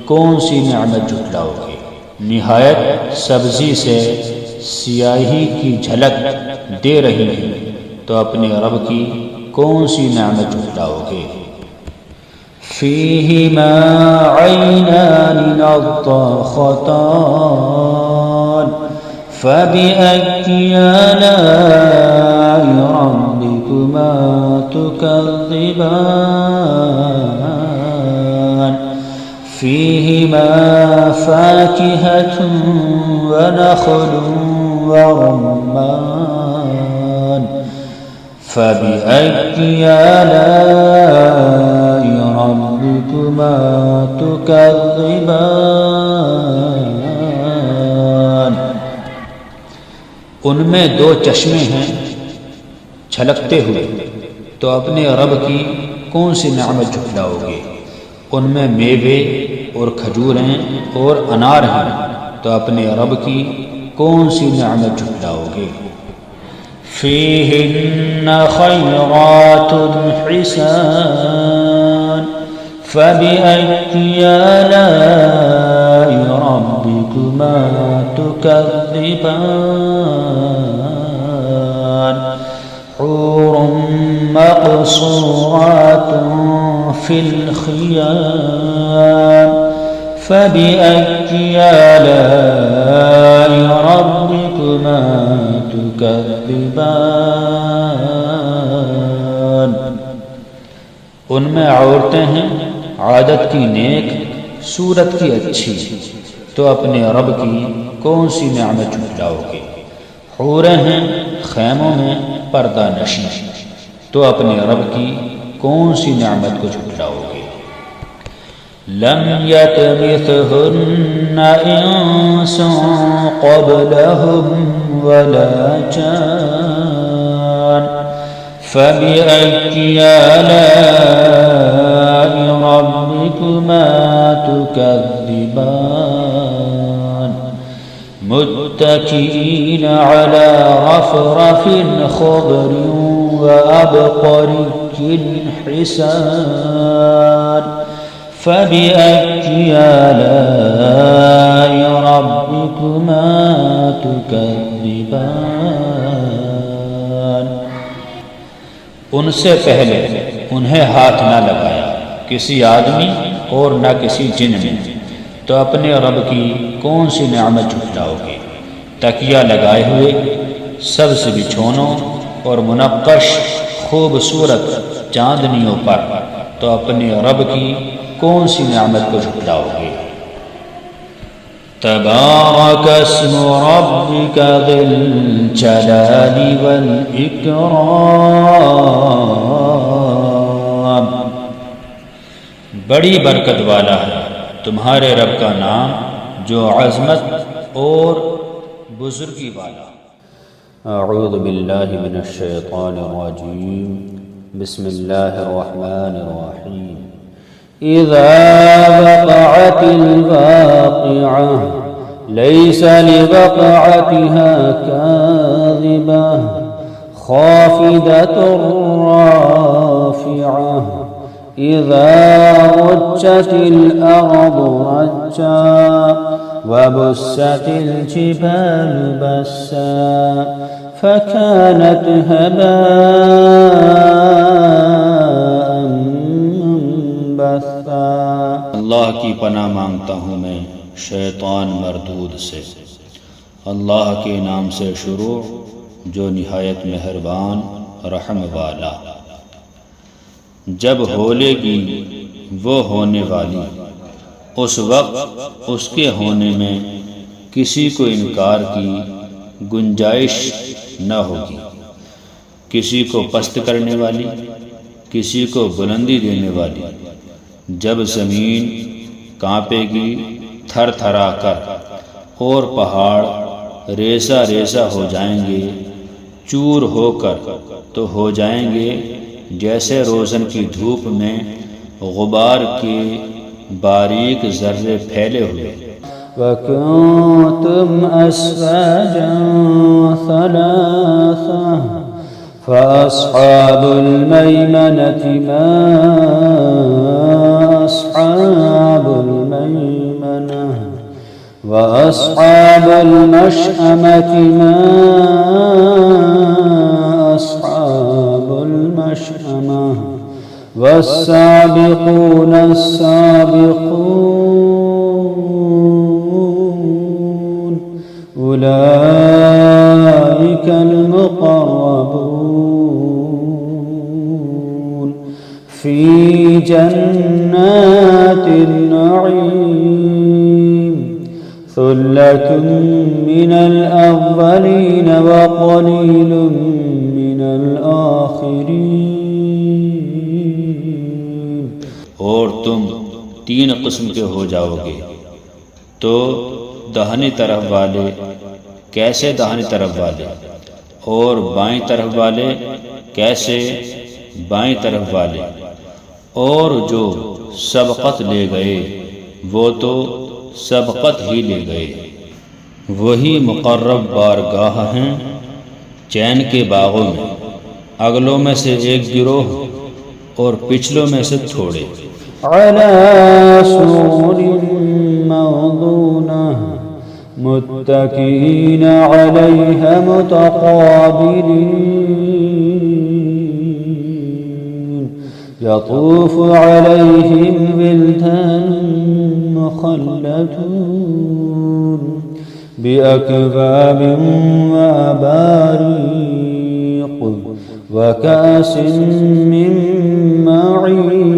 کون سی نعمت جھٹلاؤ گے؟ نہایت سبزی سے سیاہی کی جھلک دے رہی ہے، تو اپنے رب کی کون سی نعمت جھٹلاؤ گے؟ فيهما عينان نضاختان فبأي آلاء ربكما تكذبان فيهما فاكهة ونخل ورمان فبأي آلاء ربكما تكذبان۔ ان میں دو چشمے ہیں چھلکتے ہوئے، تو اپنے رب کی کون سی نعمت جھٹلاؤ گے؟ ان میں میوے اور کھجوریں اور انار ہیں، تو اپنے رب کی کون سی نعمت جھٹلاؤ گے؟ فيهن خيرات حسان فبأي آلاء ربكما تكذبان حور مقصورات في الخيام فبأي آلاء ربكما تكذبان۔ ان میں عورتیں ہیں عادت کی نیک، صورت کی اچھی، تو اپنے رب کی کون سی نعمت جھٹلاؤ گے؟ حوریں ہیں خیموں میں پردہ نشیں، تو اپنے رب کی کون سی نعمت کو جھٹلاؤ گے؟ لم يطمثهن إنس قبلهم ولا جان فبأي آلاء ربكما تكذبان متكئين على رفرف خضر وأبقري حسان فبأي آلاء ربكما تكذبان۔ ان سے پہلے انہیں ہاتھ نہ لگایا کسی آدمی اور نہ کسی جن میں، تو اپنے رب کی کون سی نعمت جھٹلاؤ گے؟ تکیہ لگائے ہوئے سبز بچھونوں اور منقش خوبصورت چاندنیوں پر، تو اپنے رب کی کون سی نعمت کو جھٹلاؤ گے؟ تبارک اسم ربک ذی الجلال والاکرام۔ بڑی برکت والا ہے تمہارے رب کا نام جو عظمت اور بزرگی والا۔ اعوذ باللہ من الشیطان الرجیم، بسم اللہ الرحمن الرحیم۔ اذا وقعت الواقعہ لیس لوقعتها کاذبہ خافضۃ رافعہ اذا رجت الارض رجا وبست الجبال بسا فكانت هباء منبثا۔ اللہ کی پناہ مانگتا ہوں میں شیطان مردود سے۔ اللہ کے نام سے شروع جو نہایت مہربان رحم والا۔ جب ہولے گی وہ ہونے والی، اس وقت اس کے ہونے میں کسی کو انکار کی گنجائش نہ ہوگی، کسی کو پست کرنے والی، کسی کو بلندی دینے والی۔ جب زمین کانپے گی تھر تھرا کر اور پہاڑ ریزہ ریزہ ہو جائیں گے، چور ہو کر تو ہو جائیں گے جیسے روزن کی دھوپ میں غبار کے باریک ذرے پھیلے ہوئے۔ وَكُنْتُمْ أَزْوَاجًا ثَلَاثَةً فَأَصْحَابُ الْمَيْمَنَةِ مَا أَصْحَابُ الْمَيْمَنَةِ وَأَصْحَابُ الْمَشْأَمَةِ مَا أَصْحَابُ الْمَشْأَمَةِ وَالسَّابِقُونَ السَّابِقُونَ أُولَئِكَ الْمُقَرَّبُونَ فِي جَنَّاتِ النَّعِيمِ ثُلَّةٌ مِّنَ الْأَوَّلِينَ وَقَلِيلٌ مِّنَ الْآخِرِينَ۔ اور تم تین قسم کے ہو جاؤ گے، تو داہنی طرف والے کیسے داہنی طرف والے، اور بائیں طرف والے کیسے بائیں طرف والے، اور جو سبقت لے گئے وہ تو سبقت ہی لے گئے۔ وہی مقرب بارگاہ ہیں چین کے باغوں میں، اگلوں میں سے ایک گروہ اور پچھلوں میں سے تھوڑے۔ علی سرر موضونہ متکئین علیہا متقابلین یطوف علیہم ولدان مخلدون بأكواب وأباريق وكأس من معين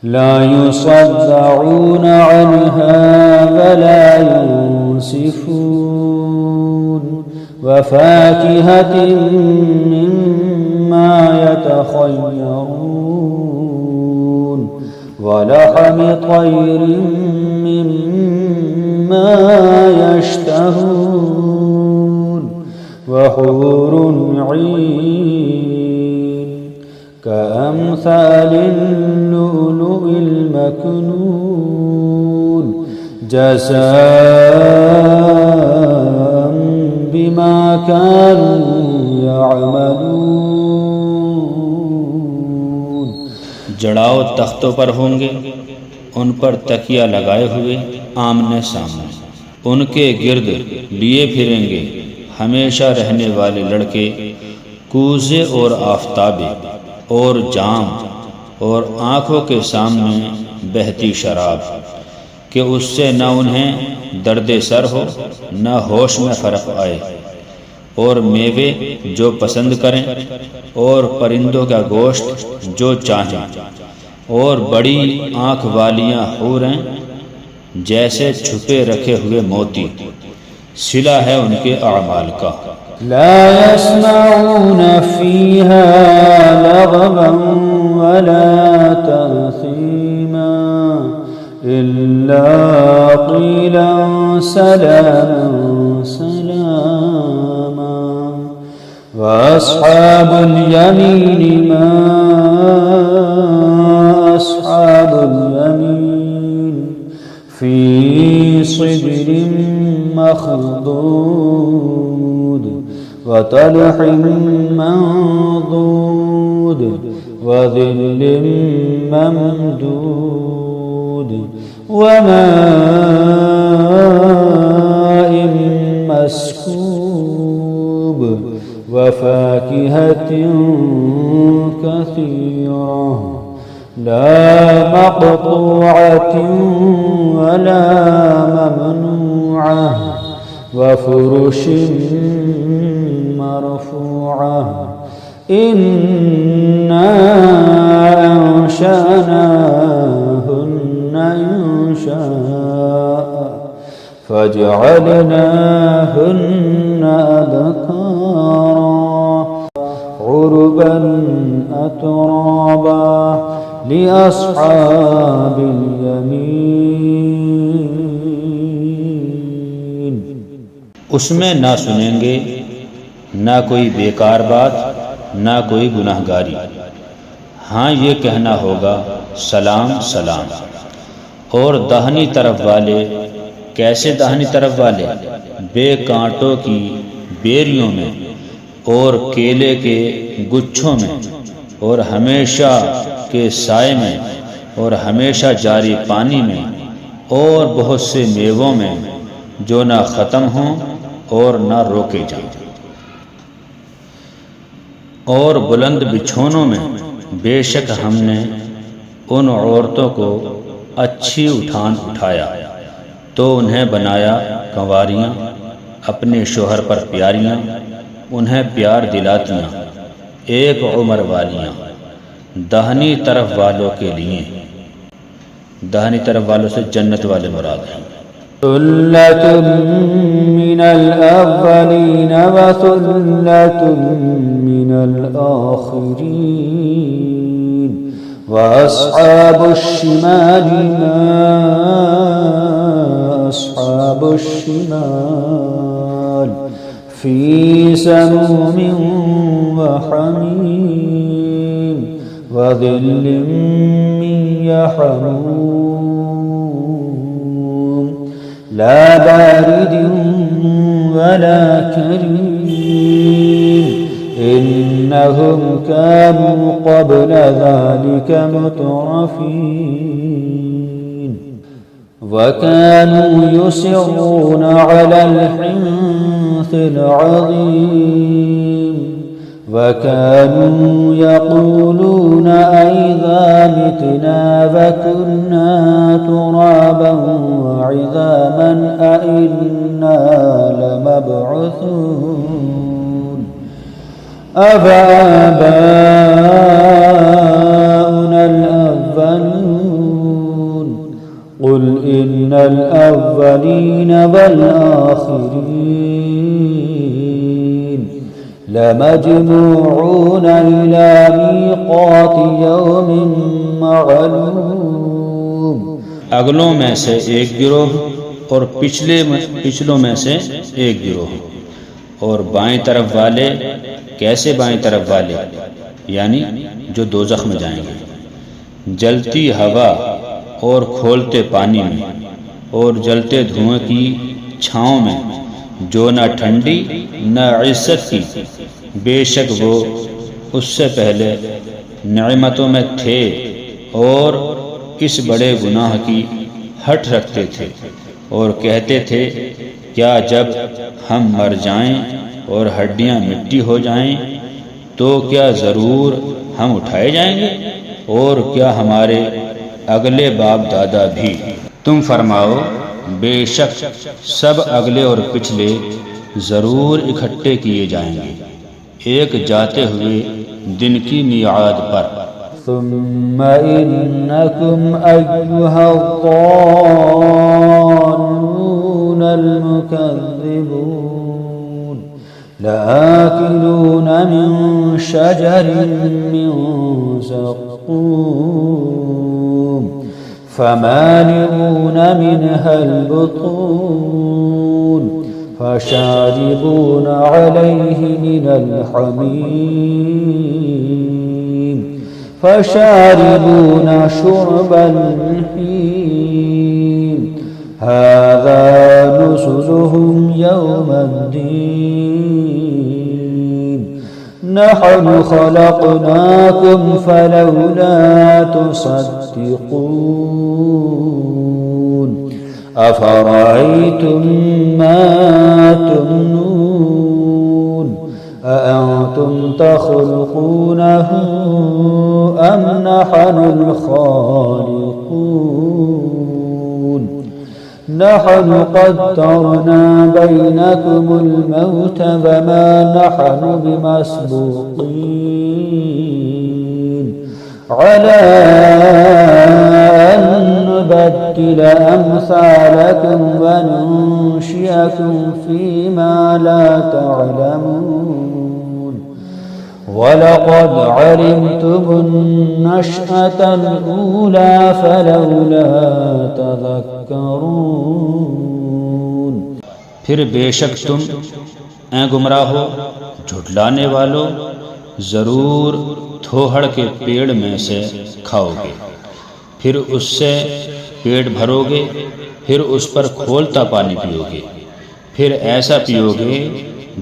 لا يصدعون عنها ولا ينصفون وفاكهة مما يتخيرون ولحم طير مما يشتهون وحور عين كأمثال اللؤلؤ المكنون جزاء بما كانوا يعملون جڑاؤ تختوں پر ہوں گے، ان پر تکیہ لگائے ہوئے آمنے سامنے، ان کے گرد لیے پھریں گے ہمیشہ رہنے والے لڑکے، کوزے اور آفتابے اور جام، اور آنکھوں کے سامنے بہتی شراب، کہ اس سے نہ انہیں درد سر ہو نہ ہوش میں فرق آئے، اور میوے جو پسند کریں، اور پرندوں کا گوشت جو چاہیں، اور بڑی آنکھ والیاں حوریں جیسے چھپے رکھے ہوئے موتی، صلہ ہے ان کے اعمال کا۔ لا يسمعون فيها لغوا ولا تأثيما إلا قيلا سلاما سلاما وأصحاب اليمين ما أصحاب اليمين في صدر مخضود وطلح منضود وظل ممدود وماء مسكوب وفاكهة كثيرة لا مقطوعة ولا ممنوعة وفرش مرفوعة إنا أنشأناهن إنشاء فجعلناهن أبكارا عربا أترابا لأصحاب اليمين۔ اس میں نہ سنیں گے نہ کوئی بیکار بات نہ کوئی گناہ گاری، ہاں یہ کہنا ہوگا سلام سلام۔ اور داہنی طرف والے، کیسے داہنی طرف والے؟ بے کانٹوں کی بیریوں میں اور کیلے کے گچھوں میں اور ہمیشہ کے سائے میں اور ہمیشہ جاری پانی میں اور بہت سے میووں میں جو نہ ختم ہوں اور نہ روکے جائیں، اور بلند بچھونوں میں بے شک ہم نے ان عورتوں کو اچھی اٹھان اٹھایا تو انہیں بنایا کنواریاں، اپنے شوہر پر پیاریاں، انہیں پیار دلاتیاں، ایک عمر والیاں۔ داہنی طرف والوں کے لیے، داہنی طرف والوں سے جنت والے مراد ہیں۔ ثلة من الأولين وثلة من الآخرين وأصحاب الشمال ما أصحاب الشمال في سموم وحميم وظل من يحموم لا بارد ولا كريم إنهم كانوا قبل ذلك مترفين وكانوا يصرون على الحنث العظيم وكانوا يقولون أئذا متنا وكنا ترابا وعظاما أئنا لمبعوثون أفآباؤنا الأولون قل إن الأولين والآخرين لمجموعون إلى ميقات يوم معلوم۔ اگلوں میں سے ایک گروہ اور پچھلوں میں سے ایک گروہ، اور بائیں طرف والے، کیسے بائیں طرف والے؟ یعنی جو دوزخ میں جائیں گے، جلتی ہوا اور کھولتے پانی میں اور جلتے دھوئیں کی چھاؤں میں، جو نہ ٹھنڈی نہ عزت کی، بے شک وہ اس سے پہلے نعمتوں میں تھے اور اس بڑے گناہ کی ہٹ رکھتے تھے اور کہتے تھے کیا جب ہم مر جائیں اور ہڈیاں مٹی ہو جائیں تو کیا ضرور ہم اٹھائے جائیں گے، اور کیا ہمارے اگلے باپ دادا بھی؟ تم فرماؤ بے شک سب اگلے اور پچھلے ضرور اکٹھے کیے جائیں گے ایک جاتے ہوئے دن کی میعاد پر۔ ثم إنكم أيها الضالون المكذبون لآكلون من شجر من زقوم فمالئون منها البطون فشاربون عليه من الحميم فشاربون شرب الهيم هذا نزلهم يوم الدين نحن خلقناكم فلولا تصدقون أفرأيتم ما تمنون أأنتم تخلقونه أم نحن الخالقون نحن قدرنا بينكم الموت وما نحن بمسبوقين على أن نبدل أمثالكم وننشئكم فيما لا تعلمون ولقد علمتم النشأة الأولى فلولا تذكرون۔ پھر بے شک تم اے گمراہو جھٹلانے والو ضرور تھوہڑ کے پیڑ میں سے کھاؤ گے، پھر اس سے پیٹ بھرو گے، پھر اس پر کھولتا پانی پیو گے، پھر ایسا پیو گے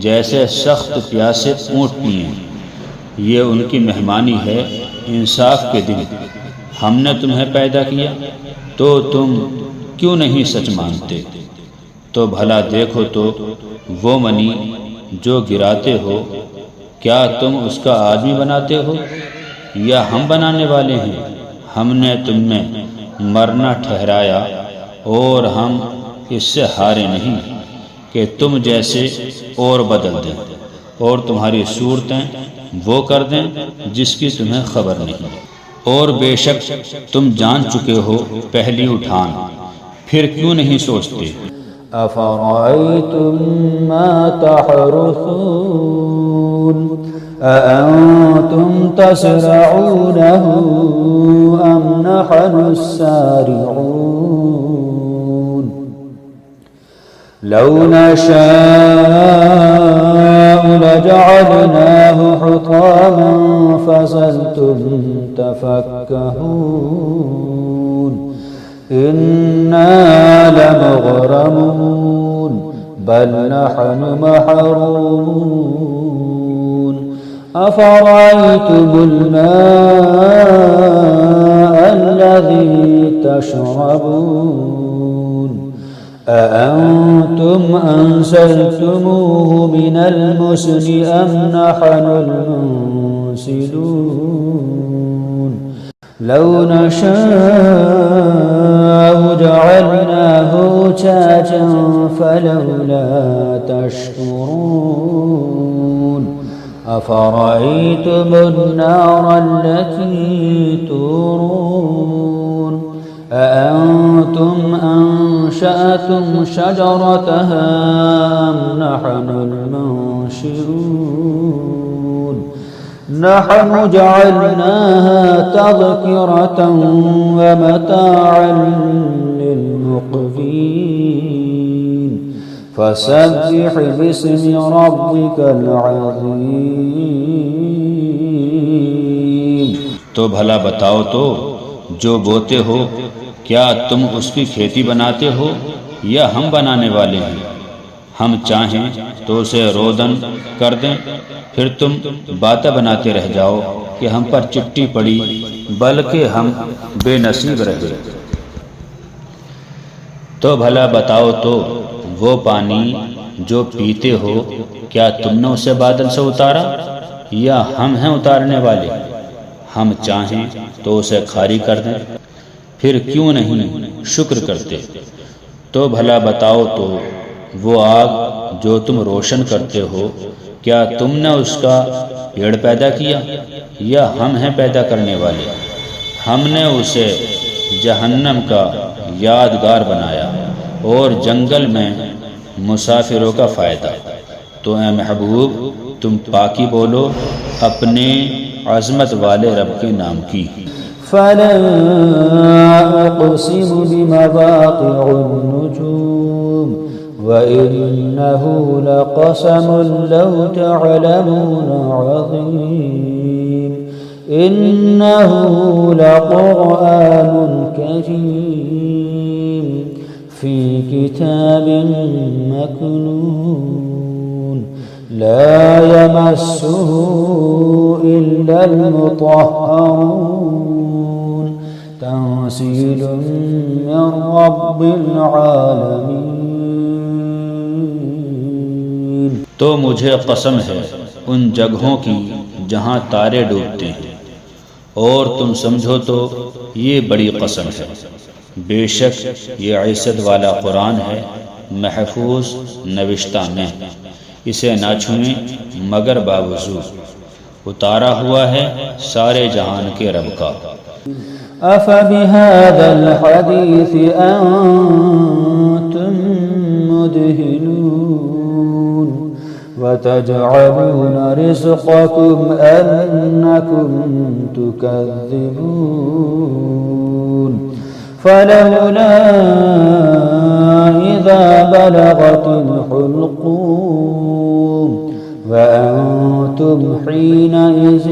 جیسے سخت پیاسے اونٹ پئیں۔ یہ ان کی مہمانی ہے انصاف کے دن۔ ہم نے تمہیں پیدا کیا تو تم کیوں نہیں سچ مانتے؟ تو بھلا دیکھو تو وہ منی جو گراتے ہو، کیا تم اس کا آدمی بناتے ہو یا ہم بنانے والے ہیں؟ ہم نے تم میں مرنا ٹھہرایا اور ہم اس سے ہارے نہیں کہ تم جیسے اور بدل دیں اور تمہاری صورتیں وہ کر دیں جس کی تمہیں خبر نہیں، اور بے شک تم جان چکے ہو پہلی اٹھان، پھر کیوں نہیں سوچتے؟ أفرأيتم ما تحرثون أأنتم تزرعونه أم نحن الزارعون لو نشاء لجعلناه حطاما فظلتم تفكهون إنا لمغرمون بل نحن محرومون أفرأيتم الماء الذي تشربون أأنتم أنزلتموه من المزن أم نحن المنزلون لو نشاء جعلناه جاجا فلولا تشكرون أفرأيتم النار التي تورون أأنتم أنشأتم شجرتها أم نحن المنشئون نحن جعلناها تذكرة ومتاعا للمقوين فسبح باسم ربك العظيم۔ تو بھلا بتاؤ تو جو بوتے ہو کیا تم اس کی کھیتی بناتے ہو یا ہم بنانے والے ہیں؟ ہم چاہیں تو اسے رودن کر دیں، پھر تم باتیں بناتے رہ جاؤ، کہ ہم پر چٹھی پڑی بلکہ ہم بے نصیب رہے۔ تو بھلا بتاؤ تو وہ پانی جو پیتے ہو کیا تم نے اسے بادل سے اتارا یا ہم ہیں اتارنے والے؟ ہم چاہیں تو اسے کھاری کر دیں، پھر کیوں نہیں شکر کرتے؟ تو بھلا بتاؤ تو وہ آگ جو تم روشن کرتے ہو کیا تم نے اس کا پیڑ پیدا کیا یا ہم ہیں پیدا کرنے والے؟ ہم نے اسے جہنم کا یادگار بنایا اور جنگل میں مسافروں کا فائدہ۔ تو اے محبوب تم پاکی بولو اپنے عظمت والے رب کے نام کی۔ فلا أقسم بمواقع النجوم وإنه لقسم لو تعلمون عظيم إنه لقرآن كريم في كتاب مكنون لا يمسه إلا المطهرون تنزيل من رب العالمين۔ تو مجھے قسم ہے ان جگہوں کی جہاں تارے ڈوبتے ہیں، اور تم سمجھو تو یہ بڑی قسم ہے۔ بے شک یہ عزت والا قرآن ہے، محفوظ نوشتہ میں، اسے نہ چھوئیں مگر باوضو، اتارا ہوا ہے سارے جہان کے رب کا۔ أفبهذا الحديث أنتم مدهنون وتجعلون رزقكم أنكم تكذبون فلولا إذا بلغت الحلقوم وأنتم حينئذ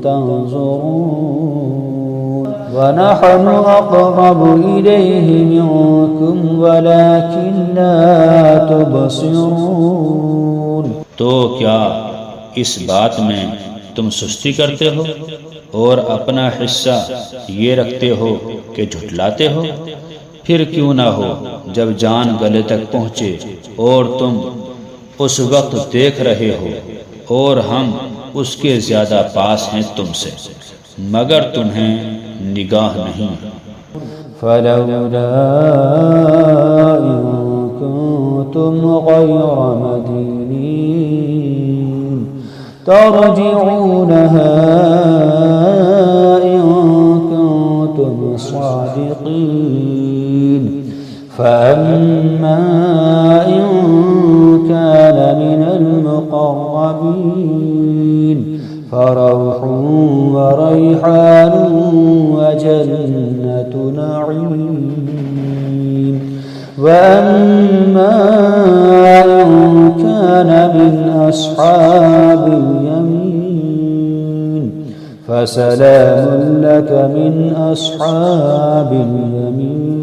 تنظرون ونحن أقرب إليه منكم ولكن لا تبصرون۔ تو کیا اس بات میں تم سستی کرتے ہو اور اپنا حصہ یہ رکھتے ہو کہ جھٹلاتے ہو؟ پھر کیوں نہ ہو جب جان گلے تک پہنچے اور تم اس وقت دیکھ رہے ہو اور ہم اس کے زیادہ پاس ہیں تم سے، مگر تمہیں نگاہ نہیں۔ فلولا إن كنتم غير مدينين ترجعونها إن كنتم صادقين فأما إن كان من المقربين فروح وريحان وجنة نعيم وأما إن كان من أصحاب اليمين فسلام لك من أصحاب اليمين۔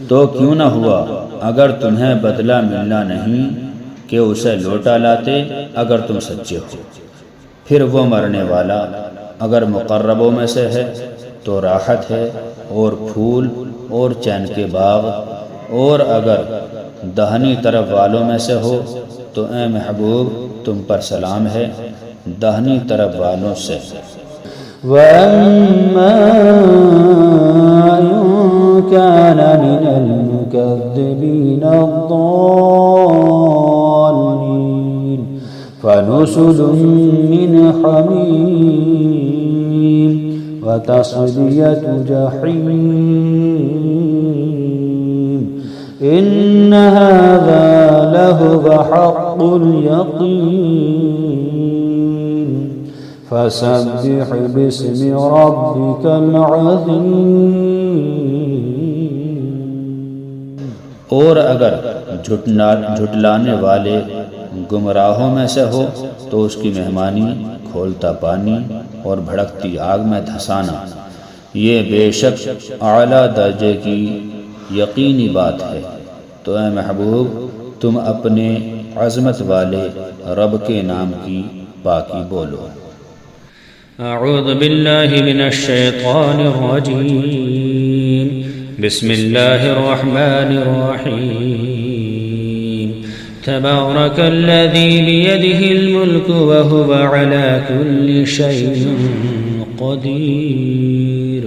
تو کیوں نہ ہوا اگر تمہیں بدلہ ملنا نہیں کہ اسے لوٹا لاتے اگر تم سچے ہو۔ پھر وہ مرنے والا اگر مقربوں میں سے ہے تو راحت ہے اور پھول اور چین کے باغ، اور اگر دہنی طرف والوں میں سے ہو تو اے محبوب تم پر سلام ہے دہنی طرف والوں سے۔ وَأَمَّا إِن كَانَ مِنَ الْمُكَذِّبِينَ الضَّالِّينَ فَنُزُلٌ مِّنْ حَمِيمٍ وَتَصْلِيَةُ جَحِيمٍ إِنَّ هَذَا لَهُوَ حَقُّ الْيَقِينِ فَسَبِّحْ بِاسْمِ رَبِّكَ الْعَظِيمِ۔ اور اگر جھٹلانے والے گمراہوں میں سے ہو تو اس کی مہمانی کھولتا پانی اور بھڑکتی آگ میں دھسانا، یہ بے شک اعلیٰ درجے کی یقینی بات ہے۔ تو اے محبوب تم اپنے عظمت والے رب کے نام کی باقی بولو۔ أعوذ بالله من الشيطان الرجيم بسم الله الرحمن الرحيم تبارك الذي بيده الملك وهو على كل شيء قدير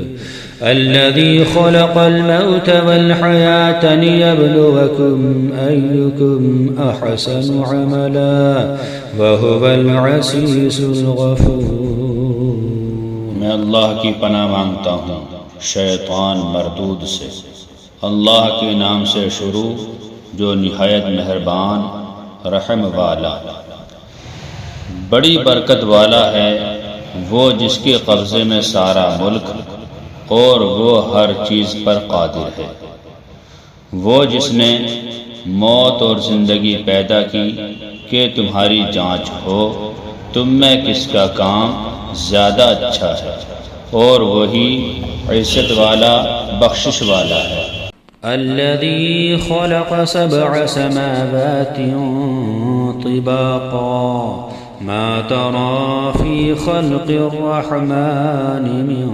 الذي خلق الموت والحياة ليبلوكم أيكم أحسن عملا وهو العزيز الغفور۔ میں اللہ کی پناہ مانگتا ہوں شیطان مردود سے۔ اللہ کے نام سے شروع جو نہایت مہربان رحم والا بڑی برکت والا ہے، وہ جس کے قبضے میں سارا ملک اور وہ ہر چیز پر قادر ہے، وہ جس نے موت اور زندگی پیدا کی کہ تمہاری جانچ ہو تم میں کس کا کام زیادہ اچھا ہے، اور وہی عزت والا بخشش والا ہے۔ الذي خلق 7 سماوات طباقا ما ترى في خلق الرحمن من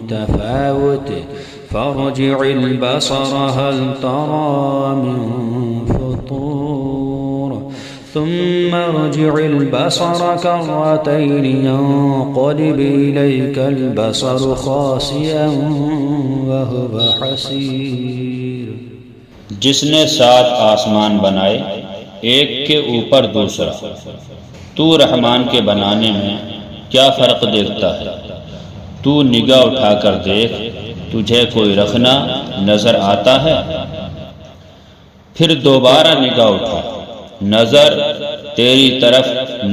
تفاوت فارجع البصر هل ترى من فطور ثم ارجع البصر كرتين ينقلب إليك البصر خاسئا وهو حسير۔ جس نے 7 آسمان بنائے ایک کے اوپر دوسرا، تو رحمان کے بنانے میں کیا فرق دیکھتا ہے؟ تو نگاہ اٹھا کر دیکھ، تجھے کوئی رکھنا نظر آتا ہے؟ پھر دوبارہ نگاہ اٹھا، نظر تیری طرف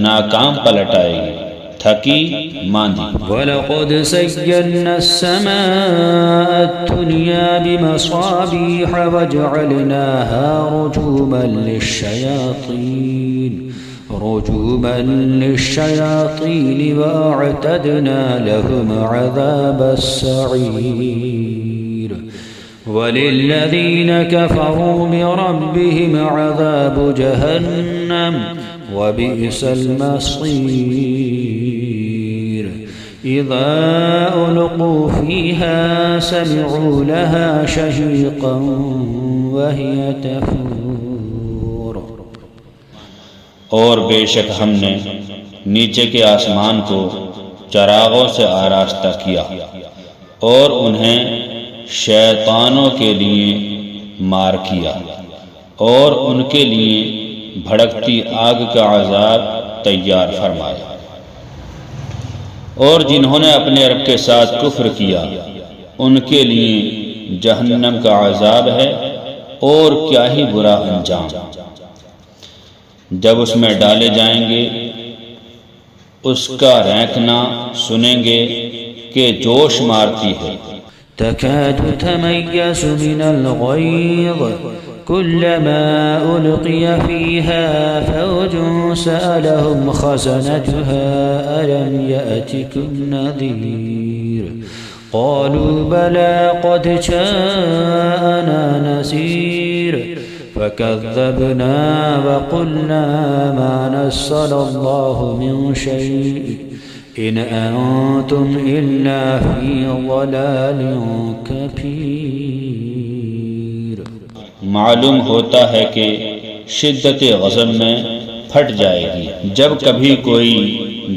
ناکام پلٹ آئے گی، تھکی ماندی۔ وَلَقَدْ زَيَّنَّا السَّمَاءَ الدُّنْيَا بِمَصَابِيحَ وَجَعَلْنَاهَا رُجُومًا لِلشَّيَاطِينِ وَأَعْتَدْنَا لَهُمْ عَذَابَ السَّعِيرِ وَلِلَّذِينَ كَفَرُوا بِرَبِّهِمْ عَذَابُ جَهَنَّمَ وَبِئْسَ الْمَصِيرُ إِذَا أُلْقُوا فِيهَا سَمِعُوا لَهَا شَهِيقًا وَهِيَ تَفُورُ۔ اور بے شک ہم نے نیچے کے آسمان کو چراغوں سے آراستہ کیا اور انہیں شیطانوں کے لیے مار کیا، اور ان کے لیے بھڑکتی آگ کا عذاب تیار فرمایا۔ اور جنہوں نے اپنے رب کے ساتھ کفر کیا ان کے لیے جہنم کا عذاب ہے، اور کیا ہی برا انجام۔ جب اس میں ڈالے جائیں گے اس کا رینکنا سنیں گے کہ جوش مارتی ہے۔ تكاد تميز من الغيظ كلما ألقي فيها فوج سألهم خزنتها ألم يأتكم نذير قالوا بلى قد جاءنا نذير فكذبنا وقلنا ما نزل الله من شيء إن أنتم إلا في ضلال كبير۔ معلوم ہوتا ہے کہ شدت غضب میں پھٹ جائے گی جب کبھی کوئی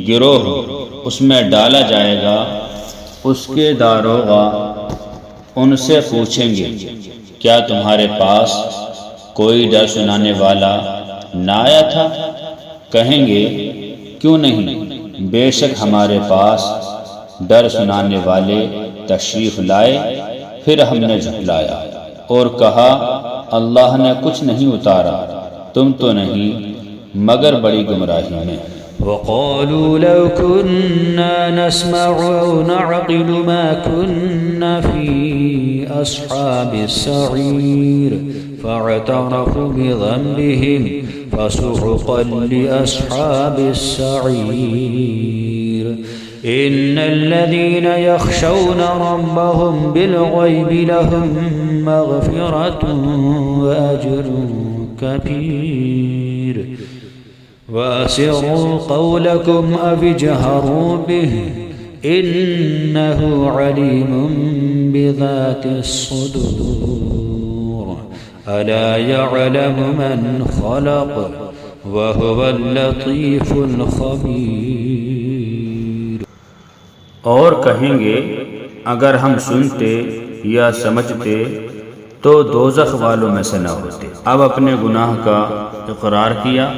گروہ اس میں ڈالا جائے گا، اس کے داروغہ ان سے پوچھیں گے کیا تمہارے پاس کوئی ڈر سنانے والا نہ آیا تھا؟ کہیں گے کیوں نہیں، بے شک ہمارے پاس ڈر سنانے والے تشریف لائے، پھر ہم نے جھٹلایا اور کہا اللہ نے کچھ نہیں اتارا، تم تو نہیں مگر بڑی گمراہی میں۔ وقالوا لو كنا نسمع أو نعقل ما كنا في أصحاب السعير فاعترفوا بذنبهم فسحقا لأصحاب السعير إن الذين يخشون ربهم بالغيب لهم مغفرة وأجر كبير۔ وأسروا قولكم أو اجهروا به إنه عليم بذات الصدور ألا يعلم من خلق وهو اللطيف الخبير۔ اور کہیں گے اگر ہم سنتے یا سمجھتے تو دوزخ والوں میں سے نہ ہوتے۔ اب اپنے گناہ کا اقرار کیا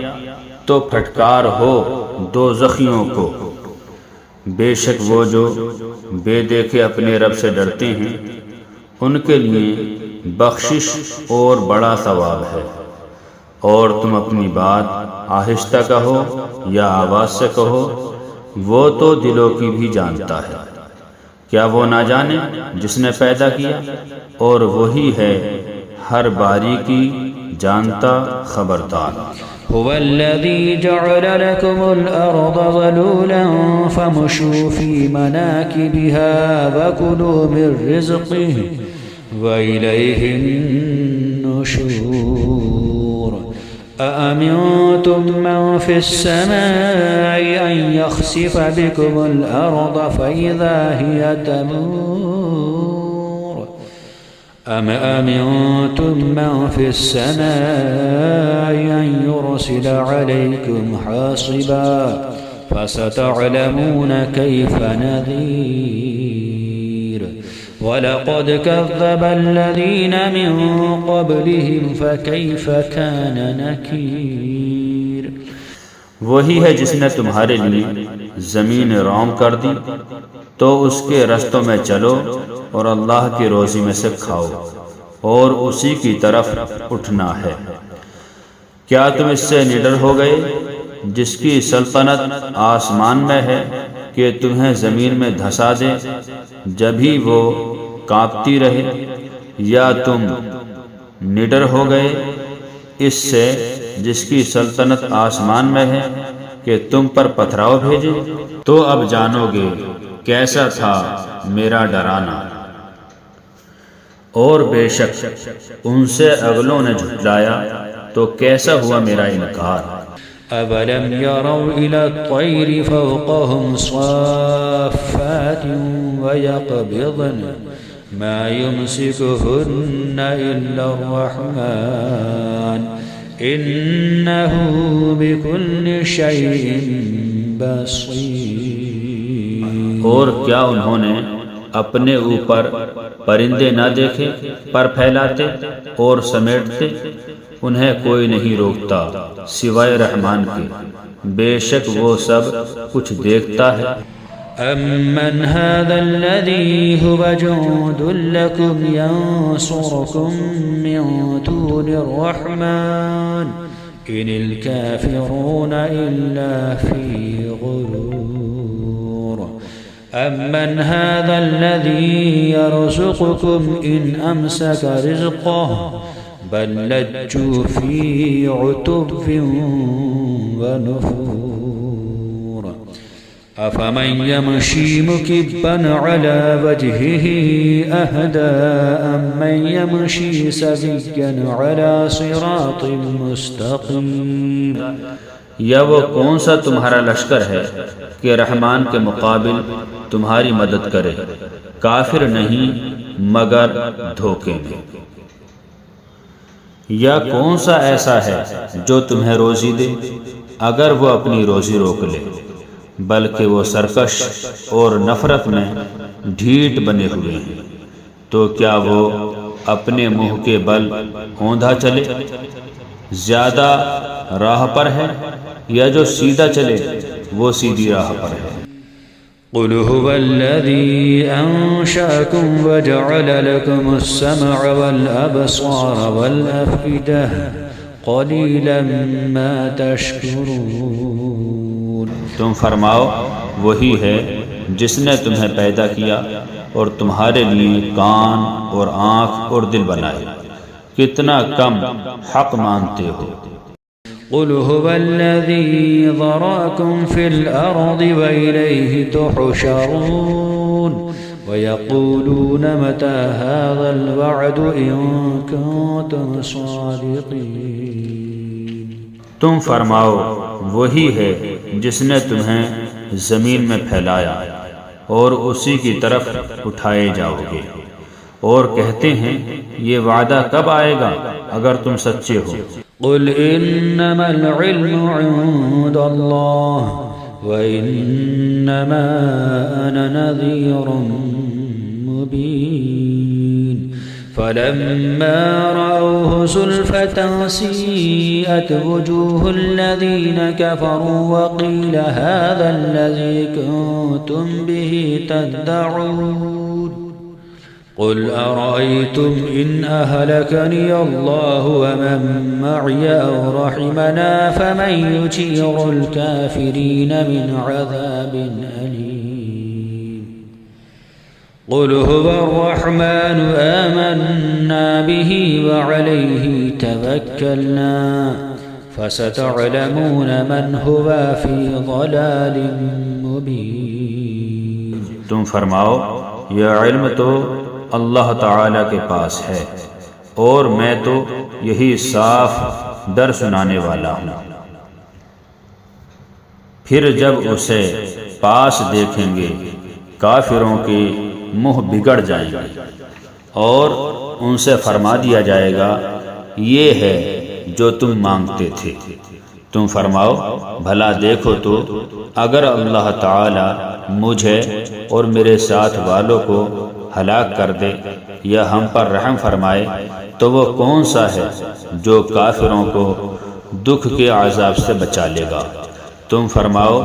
تو پھٹکار ہو دوزخیوں کو، بے شک وہ جو بے دیکھے اپنے رب سے ڈرتے ہیں ان کے لیے بخشش اور بڑا ثواب ہے۔ اور تم اپنی بات آہستہ کہو یا آواز سے کہو، وہ تو دلوں کی بھی جانتا ہے۔ کیا وہ نہ جانے جس نے پیدا کیا؟ اور وہی ہے ہر باریکی جانتا خبردار۔ هو الذي جعل لكم الأرض ذلولا فامشوا في مناكبها وكلوا من رزقه وإليه النشور أأمنتم من في السماء أن يخسف بكم الأرض فإذا هي تمور أم أمنتم من في السماء أن يرسل عليكم حاصبا فستعلمون كيف نذير وَلَقَدْ كَذَّبَ الَّذِينَ مِن قَبْلِهِمْ فَكَيْفَ كَانَ نَكِيرِ۔ وہی ہے جس نے تمہارے لیے زمین رام کر دی، تو اس کے رستوں میں چلو اور اللہ کی روزی میں سے کھاؤ اور اسی کی طرف اٹھنا ہے۔ کیا تم اس سے نڈر ہو گئے جس کی سلطنت آسمان میں ہے کہ تمہیں زمین میں دھسا دے جبھی وہ کانپتی رہے؟ یا تم نڈر ہو گئے اس سے جس کی سلطنت آسمان میں ہے کہ تم پر پتھراؤ بھیجے؟ تو اب جانو گے کیسا تھا میرا ڈرانا۔ اور بے شک ان سے اگلوں نے جھٹلایا تو کیسا ہوا میرا انکار۔ أَوَلَمْ يَرَوْا إِلَى الطَّيْرِ فَوْقَهُمْ صَافَّاتٍ وَيَقْبِضْنَ مَا يُمْسِكُهُنَّ إِلَّا الرَّحْمَنُ إِنَّهُ بِكُلِّ شَيْءٍ بَصِيرٌ۔ اور کیا انہوں نے اپنے اوپر پرندے نہ دیکھے پر پھیلاتے اور سمیٹتے؟ انہیں کوئی نہیں روکتا سوائے رحمان کے، بے شک وہ سب کچھ دیکھتا ہے۔ أَمَّنْ هَذَا الَّذِي هُوَ جُندٌ لَكُمْ يَنصُرُكُم مِّن دُونِ الرَّحْمَنِ إِنِ الْكَافِرُونَ إِلَّا فِي غُرُورٍ أَمَّنْ هَذَا الَّذِي يَرْزُقُكُمْ إِنْ أَمْسَكَ رِزْقَهُ بل لجوا في عتب ونفور أفمن يمشي مكبا على وجهه أهدى أمن يمشي سويا على صراط مستقيم۔ یا وہ کون سا تمہارا لشکر ہے کہ رحمان کے مقابل تمہاری مدد کرے؟ کافر نہیں مگر دھوکے میں۔ یا کون سا ایسا ہے جو تمہیں روزی دے اگر وہ اپنی روزی روک لے؟ بلکہ وہ سرکش اور نفرت میں ڈھیٹ بنے ہوئے ہیں۔ تو کیا وہ اپنے منہ کے بل اوندھا چلے؟ زیادہ راہ پر ہے، یا جو سیدھا چلے وہ سیدھی راہ پر ہے۔ قل هو الذي أنشأكم وجعل لكم السمع والأبصار والأفئدة قليلا ما تشكرون۔ تم فرماؤ وہی ہے جس نے تمہیں پیدا کیا اور تمہارے لیے کان اور آنکھ اور دل بنائے، کتنا کم حق مانتے ہو۔ قل هو الذي ذراكم في الأرض وإليه تحشرون ويقولون متى هذا الوعد إن كنتم صادقين۔ تم فرماؤ وہی ہے جس نے تمہیں زمین میں پھیلایا اور اسی کی طرف اٹھائے جاؤ گے۔ اور کہتے ہیں یہ وعدہ کب آئے گا اگر تم سچے ہو؟ قل انما العلم عند اللہ وانما انا نذیر مبین فلما رأوه زلفة سيئت وجوه الذين كفروا وقيل هذا الذي كنتم به تدعون قل أرأيتم إن أهلكني الله ومن معي أو رحمنا فمن يجير الكافرين من عذاب أليم قل هو الرحمن آمنا به وعليه توكلنا فستعلمون من هو في ضلال مبين۔ تم فرماؤ یہ علم تو اللہ تعالی کے پاس ہے اور میں تو یہی صاف ڈر سنانے والا ہوں۔ پھر جب اسے پاس دیکھیں گے کافروں کے منہ بگڑ جائیں گے اور ان سے فرما دیا جائے گا یہ ہے جو تم مانگتے تھے۔ تم فرماؤ بھلا دیکھو تو اگر اللہ تعالی مجھے اور میرے ساتھ والوں کو ہلاک کر دے یا ہم پر رحم فرمائے تو وہ کون سا ہے جو کافروں کو دکھ کے عذاب سے بچا لے گا؟ تم فرماؤ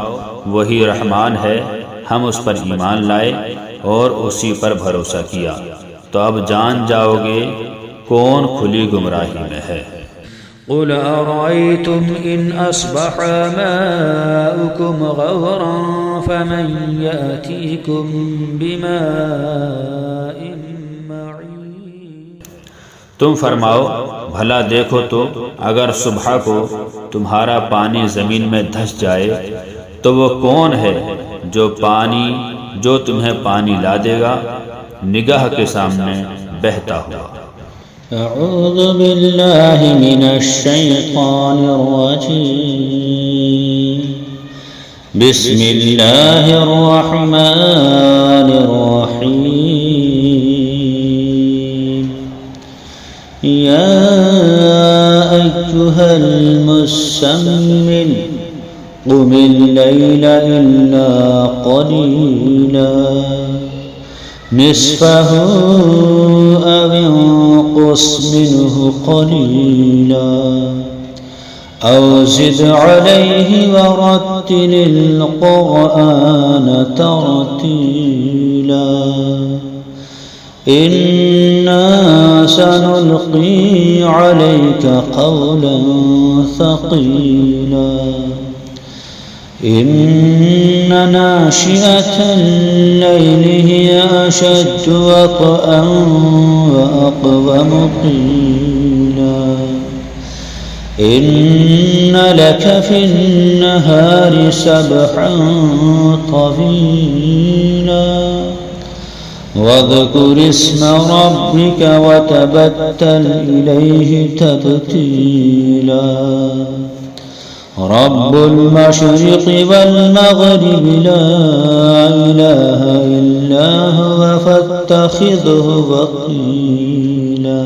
وہی رحمان ہے، ہم اس پر ایمان لائے اور اسی پر بھروسہ کیا، تو اب جان جاؤ گے کون کھلی گمراہی میں ہے۔ قل أرأيتم إن أصبح ماؤكم غورا فمن يأتيكم بماء معين۔ تم فرماؤ بھلا دیکھو تو اگر صبح کو تمہارا پانی زمین میں دھس جائے تو وہ کون ہے جو تمہیں پانی لا دے گا نگاہ کے سامنے بہتا ہوا۔ اعوذ باللہ من الشیطان الرجیم بسم اللہ الرحمن الرحیم یا ایہا المزمل قم اللیل الا قلیلا نصفه أو انقص منه قليلا أو زد عليه ورتل القرآن ترتيلا إنا سنلقي عليك قولا ثقيلا إن ناشئة الليل هي أشد وطئا وأقوم قيلا إن لك في النهار سبحا طويلا واذكر اسم ربك وتبتل إليه تبتيلا رب المشرق والمغرب لا إله إلا هو فاتخذه وكيلا۔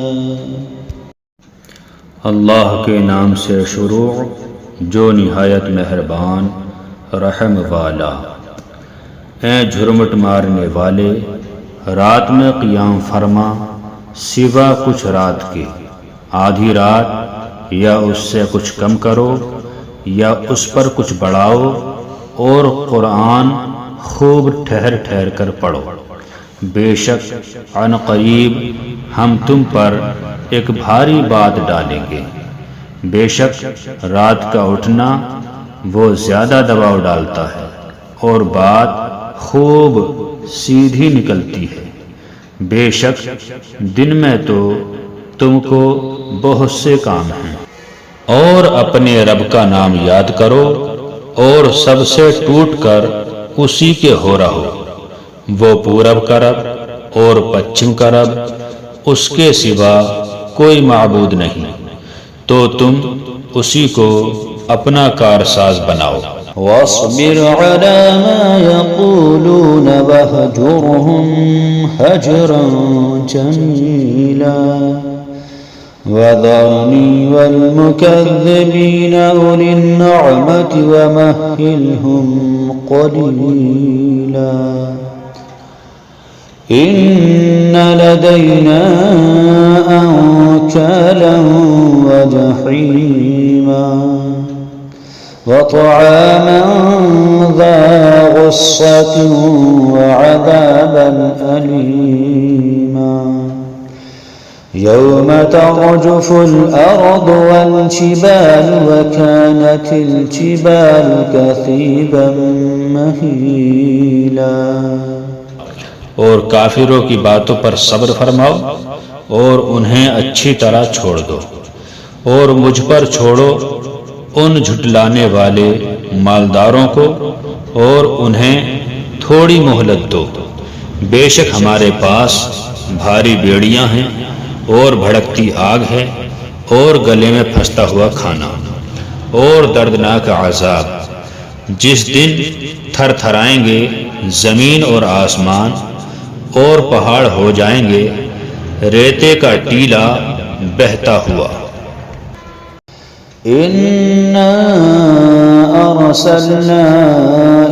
اللہ کے نام سے شروع جو نہایت مہربان رحم والا۔ اے جھرمٹ مارنے والے رات میں قیام فرما سوا کچھ رات کے، آدھی رات یا اس سے کچھ کم کرو یا اس پر کچھ بڑھاؤ، اور قرآن خوب ٹھہر ٹھہر کر پڑھو۔ بے شک عن قریب ہم تم پر ایک بھاری بات ڈالیں گے۔ بے شک رات کا اٹھنا وہ زیادہ دباؤ ڈالتا ہے اور بات خوب سیدھی نکلتی ہے۔ بے شک دن میں تو تم کو بہت سے کام ہیں، اور اپنے رب کا نام یاد کرو اور سب سے ٹوٹ کر اسی کے ہو رہو۔ وہ پورب کا رب اور پچھم کا رب، اس کے سوا کوئی معبود نہیں، تو تم اسی کو اپنا کارساز بناؤ۔ واصبر على ما يقولون واهجرهم هجرا جميلا وذرني والمكذبين أولي النعمة ومهلهم قليلا إن لدينا أنكالا وجحيما وطعاما ذا غصة وعذابا أليما يوم ترجف الأرض والجبال وكانت الجبال كثيبا مهيلا۔ اور کافروں کی باتوں پر صبر فرماؤ اور انہیں اچھی طرح چھوڑ دو، اور مجھ پر چھوڑو ان جھٹلانے والے مالداروں کو اور انہیں تھوڑی مہلت دو۔ بے شک ہمارے پاس بھاری بیڑیاں ہیں اور بھڑکتی آگ ہے اور گلے میں پھنستا ہوا کھانا اور دردناک عذاب، جس دن تھر تھرائیں گے زمین اور آسمان اور پہاڑ ہو جائیں گے ریتے کا ٹیلا بہتا ہوا۔ إنا أرسلنا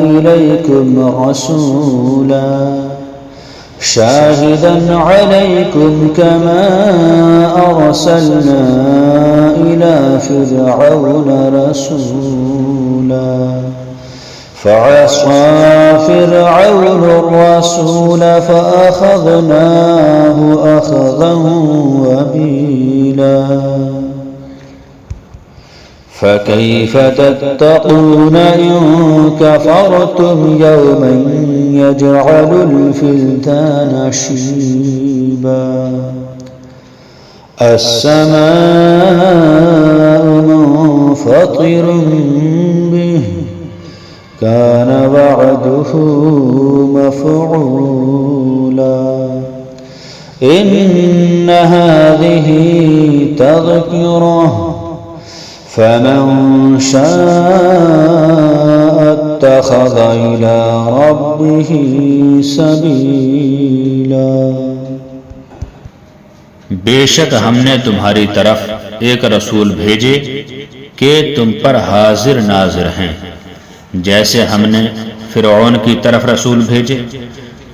إليكم رسولا شاهدا عليكم كما أرسلنا إلى فرعون رسولا فعصى فرعون الرسول فأخذناه أخذا وبيلا فكيف تتقون إن كفرتم يوما يجعل الفلدان شيبا السماء منفطر به كان وعده مفعولا إن هذه تذكرة فمن شاء اتخذ إلى ربه سبيلا۔ بے شک ہم نے تمہاری طرف ایک رسول بھیجے کہ تم پر حاضر ناظر ہیں، جیسے ہم نے فرعون کی طرف رسول بھیجے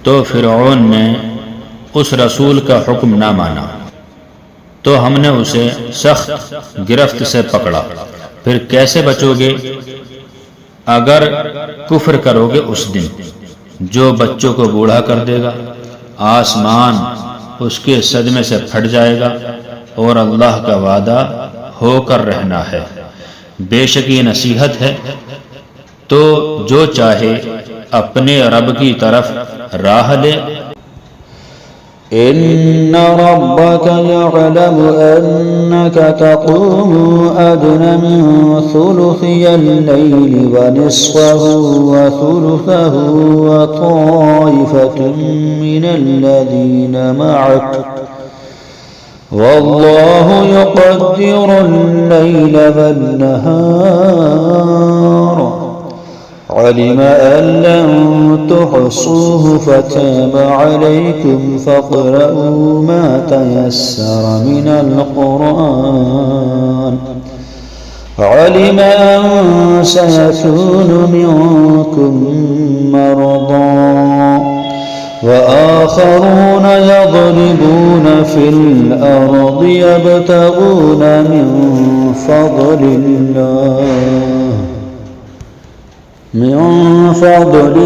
تو فرعون نے اس رسول کا حکم نہ مانا تو ہم نے اسے سخت گرفت سے پکڑا۔ پھر کیسے بچو گے اگر کفر کرو گے اس دن جو بچوں کو بوڑھا کر دے گا، آسمان اس کے صدمے سے پھٹ جائے گا اور اللہ کا وعدہ ہو کر رہنا ہے۔ بے شک یہ نصیحت ہے تو جو چاہے اپنے رب کی طرف راہ لے۔ إن ربك يعلم أنك تقوم أدنى من ثلثي الليل ونصفه وثلثه وطائفة من الذين معك والله يقدر الليل والنهار علم أن لن تحصوه فتاب عليكم فاقرؤوا ما تيسر من القرآن علم أن سيكون منكم مرضى وآخرون يضربون في الأرض يبتغون من فضل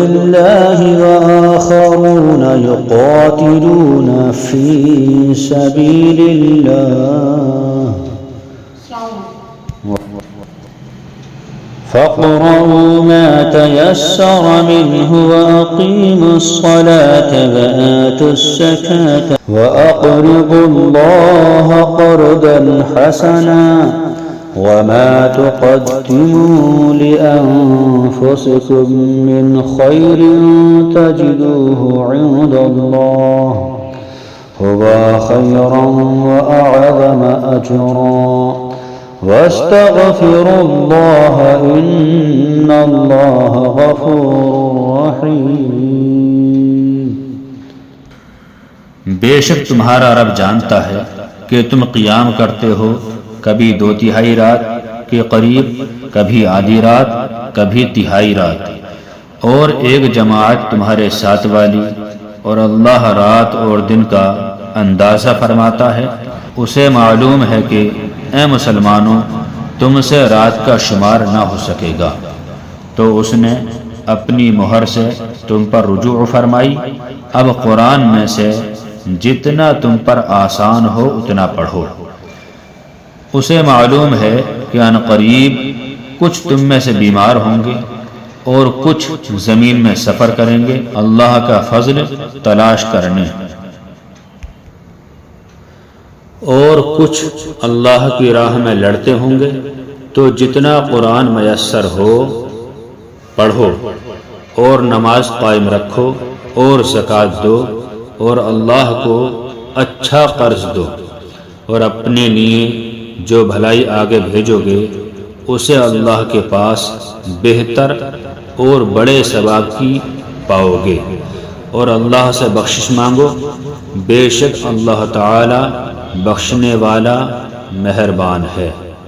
الله وآخرون يقاتلون في سبيل الله فاقرؤوا ما تيسر منه وأقيموا الصلاة وآتوا الزكاة وأقرضوا الله قرضا حسنا وما تقدموا لأنفسكم من خير تجدوه عند الله هو خيرا وأعظم أجرا واستغفروا اللہ ان اللہ غفور رحیم۔ بے شک تمہارا رب جانتا ہے کہ تم قیام کرتے ہو کبھی 2/3 رات کے قریب، کبھی آدھی رات، کبھی تہائی رات، اور ایک جماعت تمہارے ساتھ والی، اور اللہ رات اور دن کا اندازہ فرماتا ہے۔ اسے معلوم ہے کہ اے مسلمانوں تم سے رات کا شمار نہ ہو سکے گا، تو اس نے اپنی مہر سے تم پر رجوع فرمائی۔ اب قرآن میں سے جتنا تم پر آسان ہو اتنا پڑھو۔ اسے معلوم ہے کہ ان قریب کچھ تم میں سے بیمار ہوں گے اور کچھ زمین میں سفر کریں گے اللہ کا فضل تلاش کرنے، اور کچھ اللہ کی راہ میں لڑتے ہوں گے۔ تو جتنا قرآن میسر ہو پڑھو، اور نماز قائم رکھو، اور زکوٰۃ دو، اور اللہ کو اچھا قرض دو، اور اپنے لیے جو بھلائی آگے بھیجو گے اسے اللہ کے پاس بہتر اور بڑے ثواب کی پاؤ گے، اور اللہ سے بخشش مانگو، بے شک اللہ تعالی بخشنے والا مہربان ہے۔